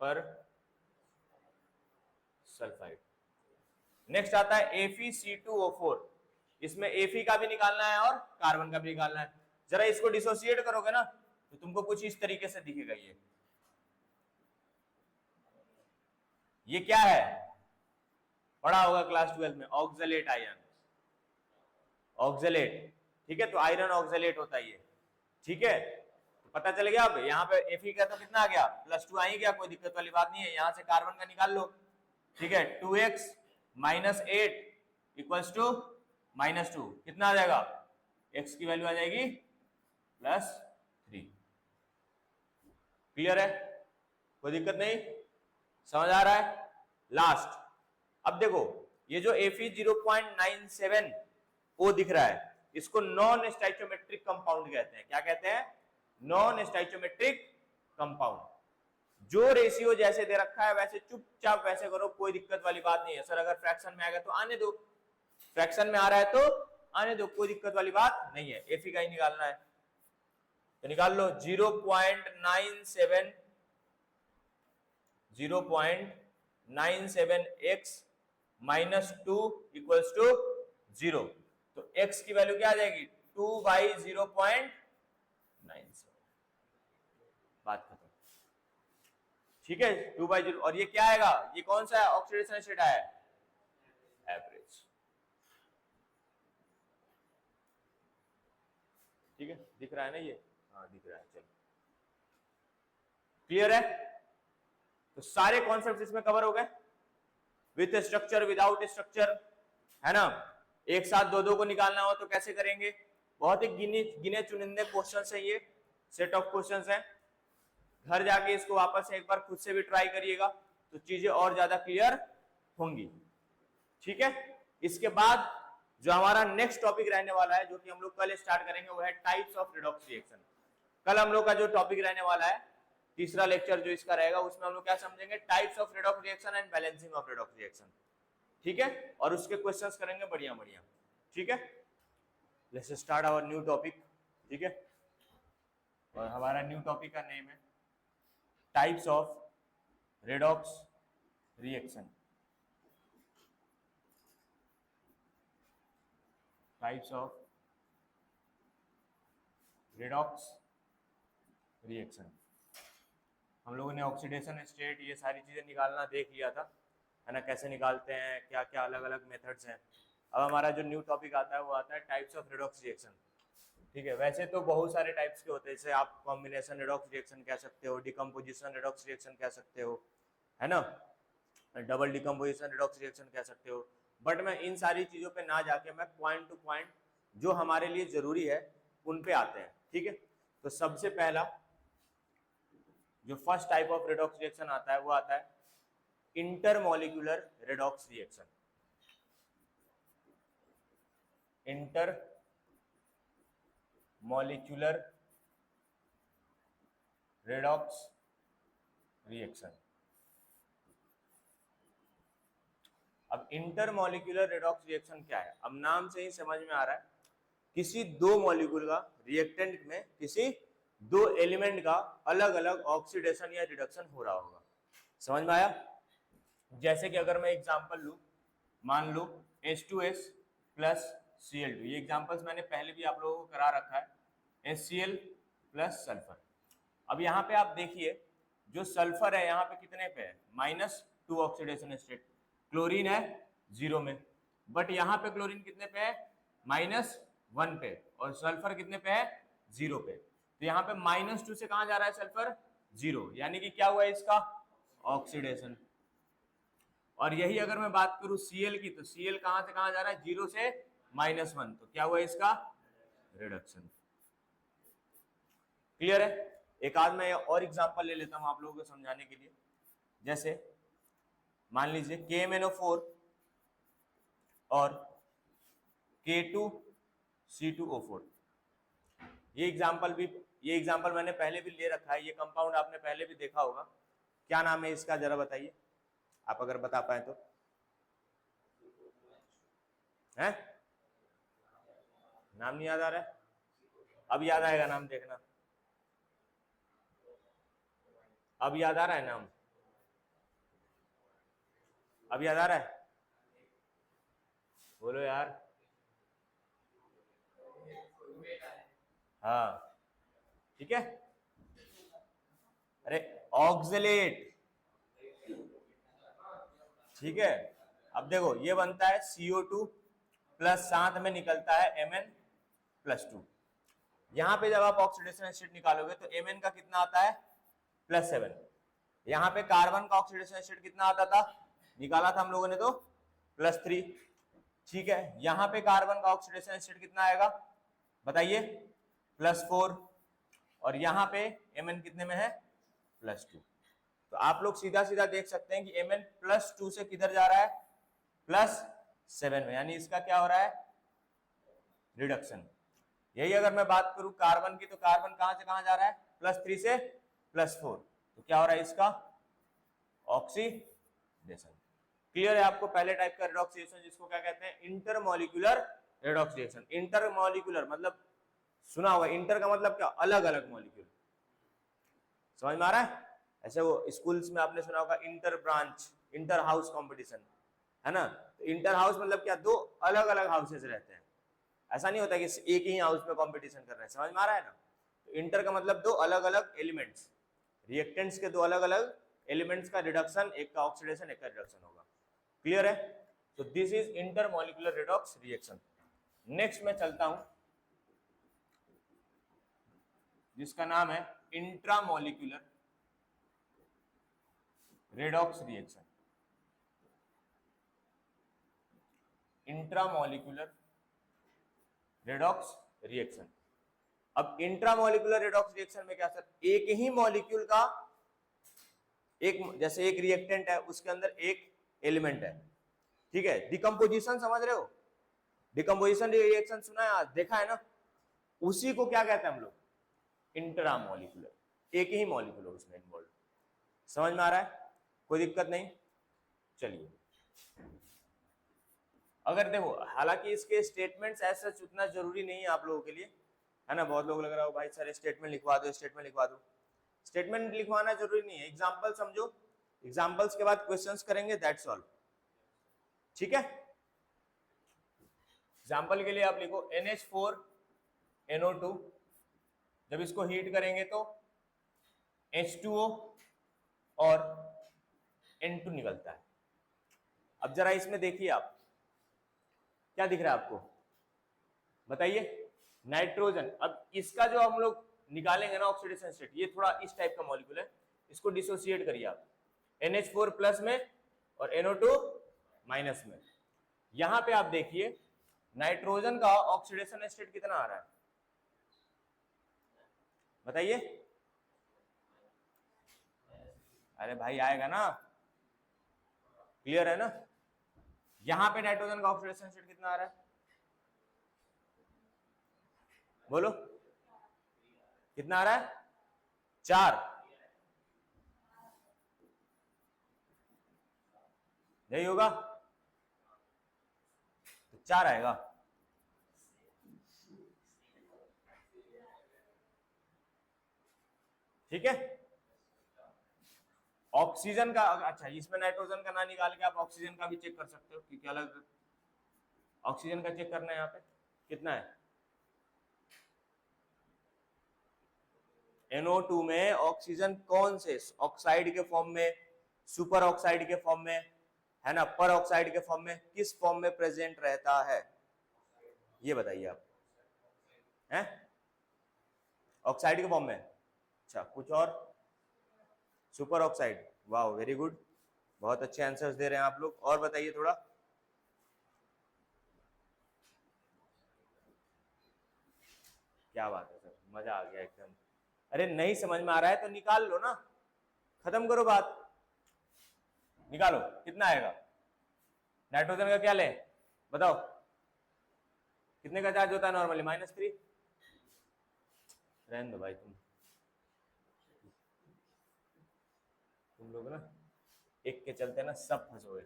पर सल्फाइड। नेक्स्ट आता है FeC2O4। इसमें Fe का भी निकालना है और कार्बन का भी निकालना है। जरा इसको डिसोसिएट करोगे ना तो तुमको कुछ इस तरीके से दिखेगा। ये क्या है? पढ़ा होगा क्लास 12 में, ऑक्सलेट आयन। ऑक्सलेट, ठीक है, तो आयरन ऑक्सलेट होता है ये। ठीक है, तो पता चल गया। अब यहाँ पे Fe का तो कितना आ गया? +2 आ ही गया, कोई दिक्कत वाली बात नहीं है। यहाँ से कार्बन का निकाल लो। ठीक है, 2x - 8 = -2, कितना आ जाएगा? x की वैल्यू आ जाएगी +3। क्लियर है? कोई दिक्कत नहीं? समझ आ रहा है? लास्ट, अब देखो ये जो Fe 0.97 O दिख रहा है, इसको नॉन स्टाइचोमेट्रिक कंपाउंड कहते हैं। क्या कहते हैं? Non stoichiometric compound. जो रेशियो जैसे दे रखा है वैसे चुपचाप वैसे करो, कोई दिक्कत वाली बात नहीं है। सर अगर फ्रैक्शन में आएगा तो आने दो, फ्रैक्शन में आ रहा है तो आने दो, कोई दिक्कत वाली बात नहीं है। Fe का ही निकालना है तो निकाल लो। 0.97 0.97x -2 = 0। तो x की वैल्यू क्या आ जाएगी? 2/0.97। बात खत्म। ठीक है, 2/0। और ये क्या आएगा? ये कौन सा ऑक्सीडेशन स्टेट है? एवरेज। ठीक है, दिख रहा है ना ये? हाँ दिख रहा है। चलो, क्लियर है? तो सारे कॉन्सेप्ट इसमें कवर हो गए, विथ स्ट्रक्चर, विदाउट स्ट्रक्चर, है ना। एक साथ दो को निकालना हो तो कैसे करेंगे? बहुत ही गिने चुनिंदे क्वेश्चंस है, ये सेट ऑफ क्वेश्चंस है। घर जाके इसको वापस से एक बार खुद से भी ट्राई करिएगा तो चीजें और ज्यादा क्लियर होंगी। ठीक है, इसके बाद जो हमारा नेक्स्ट टॉपिक रहने वाला है, जो कि हम लोग कल स्टार्ट करेंगे, वो है टाइप्स ऑफ रेडॉक्स रिएक्शन। कल हम लोग का जो टॉपिक रहने वाला है, तीसरा लेक्चर जो इसका रहेगा, उसमें हम लोग क्या समझेंगे? Types of redox reaction and balancing of redox reaction. ठीक है, और उसके क्वेश्चंस करेंगे बढ़िया बढ़िया। ठीक है, let's start our new topic. ठीक है, और हमारा न्यू टॉपिक का नेम है types of redox reaction. Types of redox reaction. हम लोगों ने ऑक्सीडेशन स्टेट, ये सारी चीजें निकालना देख लिया था, है ना, कैसे निकालते हैं, क्या क्या अलग अलग मेथड्स हैं। अब हमारा जो न्यू टॉपिक आता है वो आता है टाइप्स ऑफ रेडॉक्स रिएक्शन। ठीक है, वैसे तो बहुत सारे टाइप्स के होते हैं, जैसे आप कॉम्बिनेशन रेडॉक्स रिएक्शन कह सकते हो, डिकम्पोजिशन रेडॉक्स रिएक्शन कह सकते हो, है ना, डबल डिकम्पोजिशन रेडॉक्स रिएक्शन कह सकते हो। बट मैं इन सारी चीजों पे ना जाके मैं पॉइंट टू पॉइंट जो हमारे लिए जरूरी है उन पे आते हैं। ठीक है, तो सबसे पहला जो first type of redox reaction आता है वो आता है intermolecular redox reaction. Intermolecular redox reaction. अब इंटरमॉलिक्यूलर रेडॉक्स रिएक्शन क्या है? अब नाम से ही समझ में आ रहा है, किसी दो मॉलिक्यूल का रिएक्टेंट में किसी दो एलिमेंट का अलग अलग ऑक्सीडेशन या रिडक्शन हो रहा होगा। समझ में आया? जैसे कि अगर मैं एग्जांपल लूं, मान लो H2S प्लस Cl2, ये एग्जांपल्स मैंने पहले भी आप लोगों को करा रखा है, HCl प्लस सल्फर। अब यहाँ पे आप देखिए जो सल्फर है यहाँ पे कितने पे है, -2 ऑक्सीडेशन स्टेट, क्लोरीन है 0 में, बट यहाँ पे क्लोरीन कितने पे है, -1 पे, और सल्फर कितने पे है, 0 पे। तो यहाँ पे -2 से कहाँ जा रहा है सल्फर, 0, यानी कि क्या हुआ है इसका, ऑक्सीडेशन। और यही अगर मैं बात करूं Cl की, तो Cl कहां से कहां जा रहा है, 0 से -1, तो क्या हुआ इसका, रिडक्शन। क्लियर है। एक आध मैं और एग्जांपल ले लेता हूं आप लोगों को समझाने के लिए। जैसे मान लीजिए KMnO4 और K2C2O4, ये एग्जांपल मैंने पहले भी ले रखा है, ये कंपाउंड आपने पहले भी देखा होगा। क्या नाम है इसका, जरा बताइए आप अगर बता पाए तो। है नाम नहीं याद आ रहा है, अब याद आएगा नाम, देखना अब याद आ रहा है नाम, अब याद आ रहा है, बोलो यार। हाँ ठीक है, अरे ऑक्सलेट, ठीक है। अब देखो ये बनता है CO2 प्लस साथ में निकलता है Mn+2। यहाँ पे जब आप ऑक्सीडेशन स्टेट निकालोगे तो Mn का कितना आता है, +7। यहाँ पे कार्बन का ऑक्सीडेशन स्टेट कितना आता था, निकाला था हम लोगों ने तो +3, ठीक है। यहाँ पे कार्बन का ऑक्सीडेशन स्टेट कितना आएगा बताइए, +4, और यहाँ पे Mn कितने में है, +2। तो आप लोग सीधा सीधा देख सकते हैं कि Mn+2 से किधर जा रहा है, +7 में, यानी इसका क्या हो रहा है, रिडक्शन। यही अगर मैं बात करूं कार्बन की, तो कार्बन कहां से कहां जा रहा है, +3 से +4, तो क्या हो रहा है इसका, ऑक्सीडेशन। क्लियर है आपको, पहले टाइप का रेडॉक्स रिएक्शन जिसको क्या कहते हैं, इंटरमॉलिक्यूलर रेडॉक्स रिएक्शन। इंटरमॉलिक्यूलर मतलब सुना होगा, इंटर का मतलब क्या, अलग अलग मॉलिक्यूल, समझ में आ रहा है। ऐसे वो स्कूल्स में आपने सुना होगा inter branch, inter house competition, है ना। तो इंटर हाउस मतलब क्या, दो अलग अलग हाउसेस रहते हैं, ऐसा नहीं होता कि एक ही हाउस में कंपटीशन कर रहे हैं, समझ में आ रहा है ना। तो इंटर का मतलब दो अलग अलग एलिमेंट्स, रिएक्टेंट्स के दो अलग अलग एलिमेंट्स का रिडक्शन, एक का ऑक्सीडेशन एक का रिडक्शन होगा। क्लियर है। तो this is intermolecular redox reaction. Next मैं चलता हूं जिसका नाम है intramolecular redox reaction. Intramolecular redox reaction. अब इंट्रामॉलिक्यूलर रेडॉक्स रिएक्शन में क्या सर, एक ही मॉलिक्यूल का एक, जैसे एक रिएक्टेंट है उसके अंदर एक एलिमेंट है, ठीक है। डिकम्पोजिशन समझ रहे हो, डिकम्पोजिशन रिएक्शन सुना है आज, देखा है ना, उसी को क्या कहते हैं हम लोग, इंट्रामॉलिक्यूलर, एक ही मॉलिक्यूल है उसमें इन्वॉल्व। समझ में आ रहा है, कोई दिक्कत नहीं। चलिए अगर देखो, हालांकि इसके स्टेटमेंट्स ऐसा उतना जरूरी नहीं है आप लोगों के लिए, है ना। बहुत लोग लग रहा हो भाई सर स्टेटमेंट लिखवा दो, स्टेटमेंट लिखवा दो। स्टेटमेंट लिखवाना जरूरी नहीं है, एग्जांपल समझो, एग्जांपल्स के बाद क्वेश्चंस करेंगे, दैट्स ऑल, ठीक है। एग्जांपल के लिए आप लिखो NH4NO2, जब इसको हीट करेंगे तो H2O और N2 निकलता है। अब जरा इसमें देखिए आप, क्या दिख रहा है आपको बताइए, नाइट्रोजन। अब इसका जो हम लोग निकालेंगे ना ऑक्सीडेशन स्टेट, ये थोड़ा इस टाइप का मॉलिक्यूल है, इसको डिसोसिएट करिए आप, NH4 प्लस में और NO2 माइनस में। यहां पे आप देखिए नाइट्रोजन का ऑक्सीडेशन स्टेट कितना आ रहा है बताइए, अरे भाई आएगा ना, क्लियर है ना। यहां पे नाइट्रोजन का ऑक्सीडेशन स्टेट कितना आ रहा है, बोलो कितना आ रहा है, 4, यही होगा, तो 4 आएगा। ठीक है, ऑक्सीजन का, अच्छा इसमें नाइट्रोजन का ना निकाल के आप ऑक्सीजन का भी चेक कर सकते हो, क्योंकि अलग ऑक्सीजन का चेक करना है। यहाँ पे कितना है, NO2 में ऑक्सीजन कौन से ऑक्साइड के फॉर्म में, सुपर ऑक्साइड के फॉर्म में, है ना, पर ऑक्साइड के फॉर्म में, किस फॉर्म में प्रेजेंट रहता है, ये बताइए आप, हैं ऑक्साइड के फॉर्म में। अच्छा कुछ और, सुपर ऑक्साइड, वाह वेरी गुड, बहुत अच्छे आंसर्स दे रहे हैं आप लोग। और बताइए थोड़ा, क्या बात है सर, मजा आ गया एकदम। अरे नहीं समझ में आ रहा है तो निकाल लो ना, खत्म करो बात, निकालो कितना आएगा। नाइट्रोजन का क्या ले बताओ, कितने का चार्ज होता है नॉर्मली, -3। रहने दो भाई, तुम लोग ना एक के चलते ना सब फंसोगे।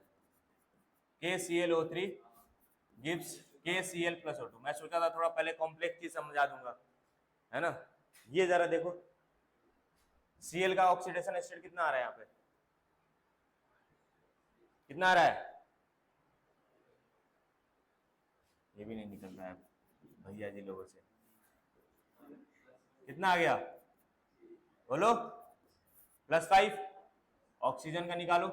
KClO3 gives KCl + O2। मैं सोचा था थोड़ा पहले कॉम्प्लेक्स चीज समझा दूंगा, है ना। ये जरा देखो, Cl का ऑक्सीडेशन स्टेट कितना आ रहा है यहाँ पे, कितना आ रहा है, ये भी नहीं निकल रहा है भैया जी लोगों से, कितना आ गया बोलो, +5। ऑक्सीजन का निकालो,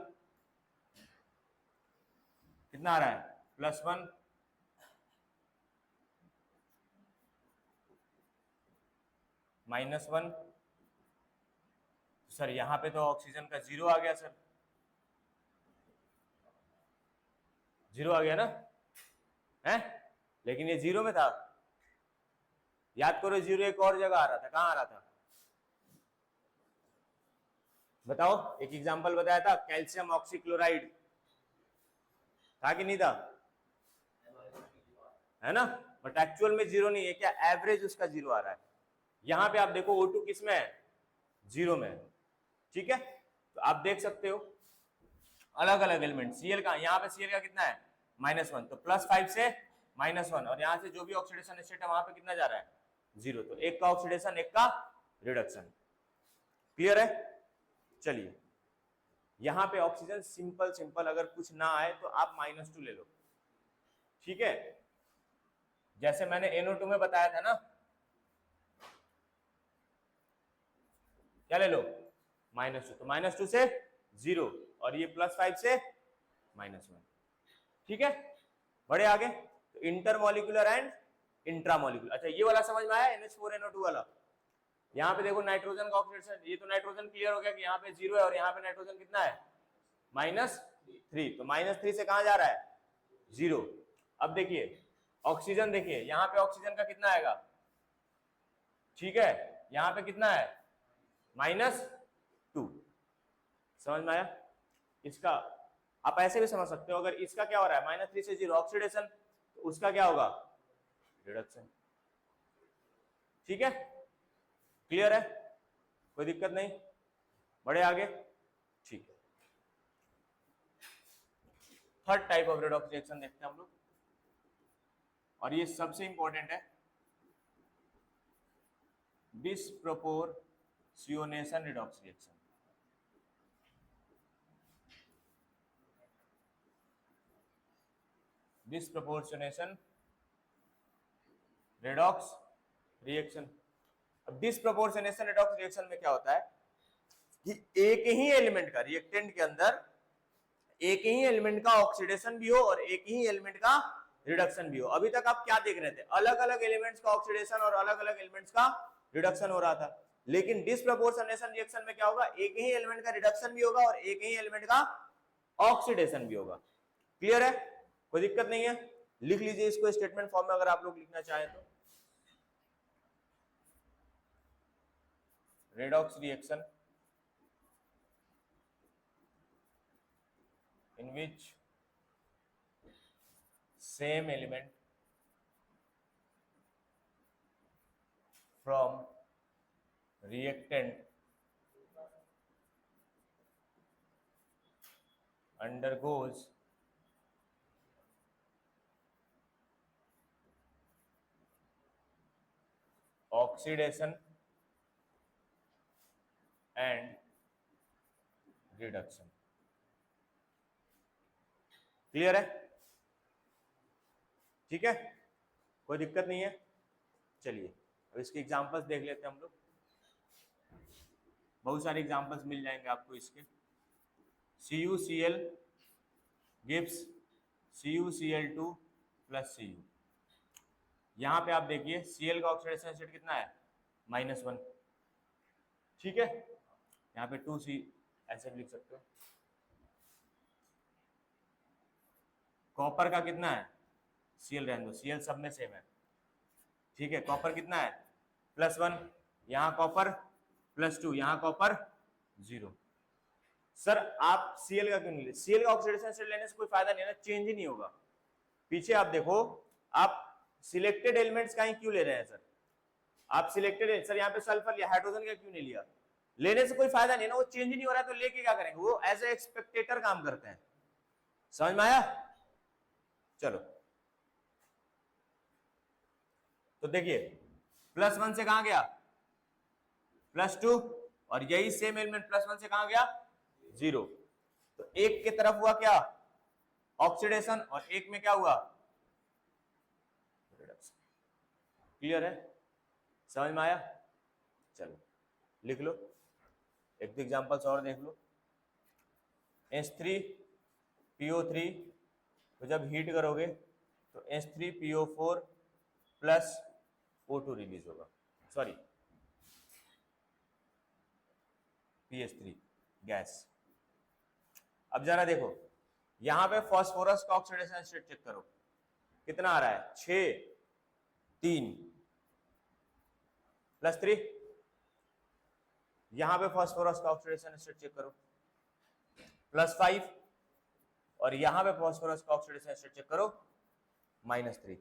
कितना आ रहा है, +1। -1। सर यहाँ पे तो ऑक्सीजन का 0 आ गया सर, 0 आ गया ना, है, लेकिन ये 0 में था, याद करो 0 एक और जगह आ रहा था, कहाँ आ रहा था बताओ, एक एग्जांपल बताया था, कैल्शियम ऑक्सीक्लोराइड, था कि नहीं था, है ना, बट एक्चुअल में 0 नहीं है, क्या एवरेज उसका 0 आ रहा है। यहाँ पे आप देखो O2 किस में है, 0 में, ठीक है। तो आप देख सकते हो अलग अलग एलिमेंट, Cl का, यहाँ पे Cl का कितना है, -1, तो +5 से -1, और यहाँ से जो भी ऑक्सीडेशन स्टेट है वहां पे कितना जा रहा है, 0। तो एक का ऑक्सीडेशन एक का रिडक्शन, क्लियर है। चलिए यहाँ पे ऑक्सीजन सिंपल सिंपल, अगर कुछ ना आए तो आप -2 ले लो, ठीक है। जैसे मैंने NO2 में बताया था ना, क्या ले लो, -2, तो -2 से 0, और ये +5 से -1, ठीक है। बड़े आगे, तो इंटरमोलिकुलर एंड इंट्रामोलिकुलर, अच्छा ये वाला समझ में आया, NH4NO2 वाला। यहाँ पे देखो नाइट्रोजन का ऑक्सीडेशन, ये तो नाइट्रोजन क्लियर हो गया कि यहाँ पे 0 है, और यहाँ पे नाइट्रोजन कितना है, -3, तो -3 से कहाँ जा रहा है, 0। अब देखिए ऑक्सीजन, देखिए यहाँ पे ऑक्सीजन का कितना आएगा, ठीक है, यहाँ पे कितना है, -2, समझ में आया। इसका आप ऐसे भी समझ सकते हो, अगर इसका क्या हो रहा है, -3 से 0 ऑक्सीडेशन, तो उसका क्या होगा, रिडक्शन, ठीक है, क्लियर है, कोई दिक्कत नहीं, बड़े आगे, ठीक है। Third type of redox reaction देखते हैं हम लोग, और ये सबसे इंपॉर्टेंट है, disproportionation redox reaction. Disproportionation redox reaction. अब डिस्प्रोपोर्शनेशन रेडॉक्स रिएक्शन में क्या होता है कि एक ही एलिमेंट का, रिएक्टेंट के अंदर एक ही एलिमेंट का ऑक्सीडेशन भी हो और एक ही एलिमेंट का रिडक्शन भी हो। अभी तक आप क्या देख रहे थे, अलग अलग एलिमेंट्स का ऑक्सीडेशन और अलग अलग एलिमेंट्स का रिडक्शन हो रहा था, लेकिन डिस्प्रोपोर्शनेशन रिएक्शन में क्या होगा, एक ही एलिमेंट का रिडक्शन भी होगा और एक ही एलिमेंट का ऑक्सीडेशन भी होगा। क्लियर है, कोई दिक्कत नहीं है, लिख लीजिए इसको स्टेटमेंट फॉर्म में अगर आप लोग लिखना चाहें तो। redox reaction in which same element from reactant undergoes oxidation and reduction. Clear है? ठीक है, कोई दिक्कत नहीं है। चलिए अब इसके एग्जांपल्स देख लेते हैं हम लोग। बहुत सारे एग्जांपल्स मिल जाएंगे आपको इसके। CuCl gives CuCl2 plus Cu। यहां पे आप देखिए Cl का ऑक्सीडेशन स्टेट कितना है, -1। ठीक है, यहाँ पे 2C ऐसे भी लिख सकते हो। कॉपर का कितना है, Cl रहने दो, Cl सब में सेम है। ठीक है, कॉपर कितना है, +1, यहाँ कॉपर +2, यहाँ कॉपर 0। सर आप Cl का क्यों नहीं ले? Cl का ऑक्सीडेशन स्टेट लेने से कोई फायदा नहीं है ना, चेंज ही नहीं होगा। पीछे आप देखो, आप सिलेक्टेड एलिमेंट्स का ही क्यों ले रहे हैं सर? आप सिलेक्टेड, सर यहाँ पे सल्फर लिया, हाइड्रोजन का क्यों नहीं लिया? लेने से कोई फायदा नहीं ना, वो चेंज नहीं हो रहा है तो लेके क्या करेंगे? वो एज ए स्पेक्टेटर काम करते हैं। समझ में आया? चलो तो देखिए +1 से कहां गया, +2, और यही सेम एलिमेंट +1 से कहां गया, 0। तो एक के तरफ हुआ क्या, ऑक्सीडेशन, और एक में क्या हुआ, रिडक्शन। क्लियर है? समझ में आया? चलो लिख लो, एक दो एग्जांपल्स और देख लो। H3PO3 को जब हीट करोगे तो H3PO4 प्लस O2 रिलीज होगा, सॉरी PH3 गैस। अब जरा देखो यहां पे फास्फोरस का ऑक्सीडेशन स्टेट चेक करो, कितना आ रहा है, 6, 3 +3। यहां पे फास्फोरस का ऑक्सीडेशन स्टेट चेक करो, +5, और यहां पे फास्फोरस का ऑक्सीडेशन स्टेट चेक करो, -3।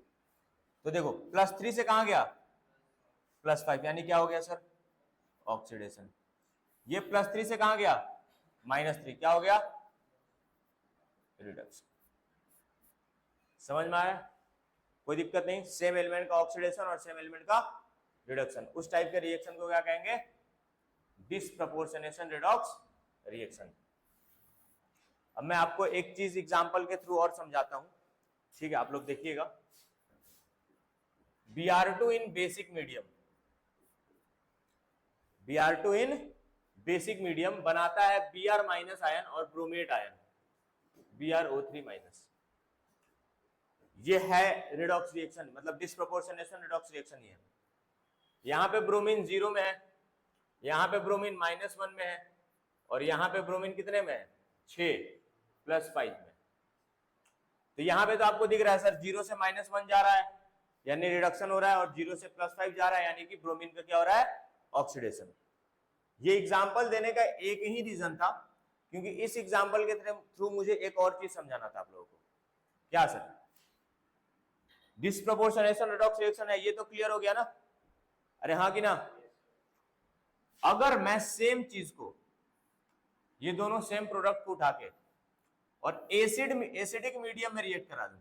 तो देखो +3 से कहां गया, +5, यानी क्या हो गया सर, ऑक्सीडेशन। ये +3 से कहां गया, -3, क्या हो गया, रिडक्शन। समझ में आया? कोई दिक्कत नहीं, सेम एलिमेंट का ऑक्सीडेशन और सेम एलिमेंट का रिडक्शन, उस टाइप के रिएक्शन को क्या कहेंगे, डिसप्रपोर्शनेशन रेडॉक्स रिएक्शन। अब मैं आपको एक चीज एग्जांपल के थ्रू और समझाता हूं, ठीक है, आप लोग देखिएगा। Br2 इन बेसिक मीडियम, Br2 इन बेसिक मीडियम बनाता है Br- आयन और ब्रोमेट आयन, BrO3-। ये है रिडॉक्स रिएक्शन, मतलब डिसप्रोपोर्शनेशन रिडॉक्स रिएक्शन ही है। यहां पे ब्रोमीन 0 में है, यहां पे ब्रोमीन -1 में है, और यहां पे ब्रोमीन कितने में है, 6 +5 में। तो यहां पे तो आपको दिख रहा है सर 0 से -1 जा रहा है यानी रिडक्शन हो रहा है, और 0 से +5 जा रहा है यानी कि ब्रोमीन का क्या हो रहा है, ऑक्सीडेशन। ये एग्जांपल देने का एक ही रीजन था, क्योंकि इस एग्जांपल के थ्रू मुझे एक और चीज समझाना था आप लोगों को। क्या सर, डिसप्रोपोर्शनेशन रिडॉक्स रिएक्शन है, ये तो क्लियर हो गया ना? अरे हाँ कि ना? अगर मैं सेम चीज को, ये दोनों सेम प्रोडक्ट को उठा के और एसिडिक मीडियम में रिएक्ट करा दूं,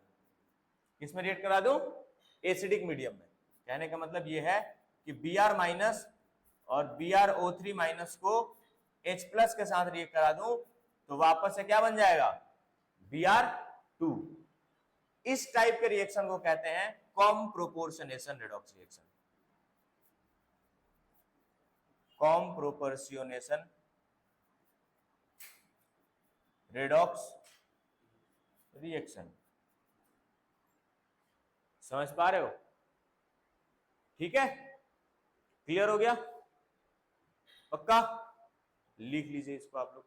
किसमें रिएक्ट करा दूं, एसिडिक मीडियम में। कहने का मतलब ये है कि Br- और BrO3- को H+ के साथ रिएक्ट करा दूं तो वापस से क्या बन जाएगा, Br2। इस टाइप के रिएक्शन को कहते हैं कॉम्प्रोपोर्शनेशन रिडॉक्स रिएक्शन, कॉम्प्रोपोर्शनेशन रेडॉक्स रिएक्शन। समझ पा रहे हो? ठीक है, क्लियर हो गया? पक्का? लिख लीजिए इसको आप लोग।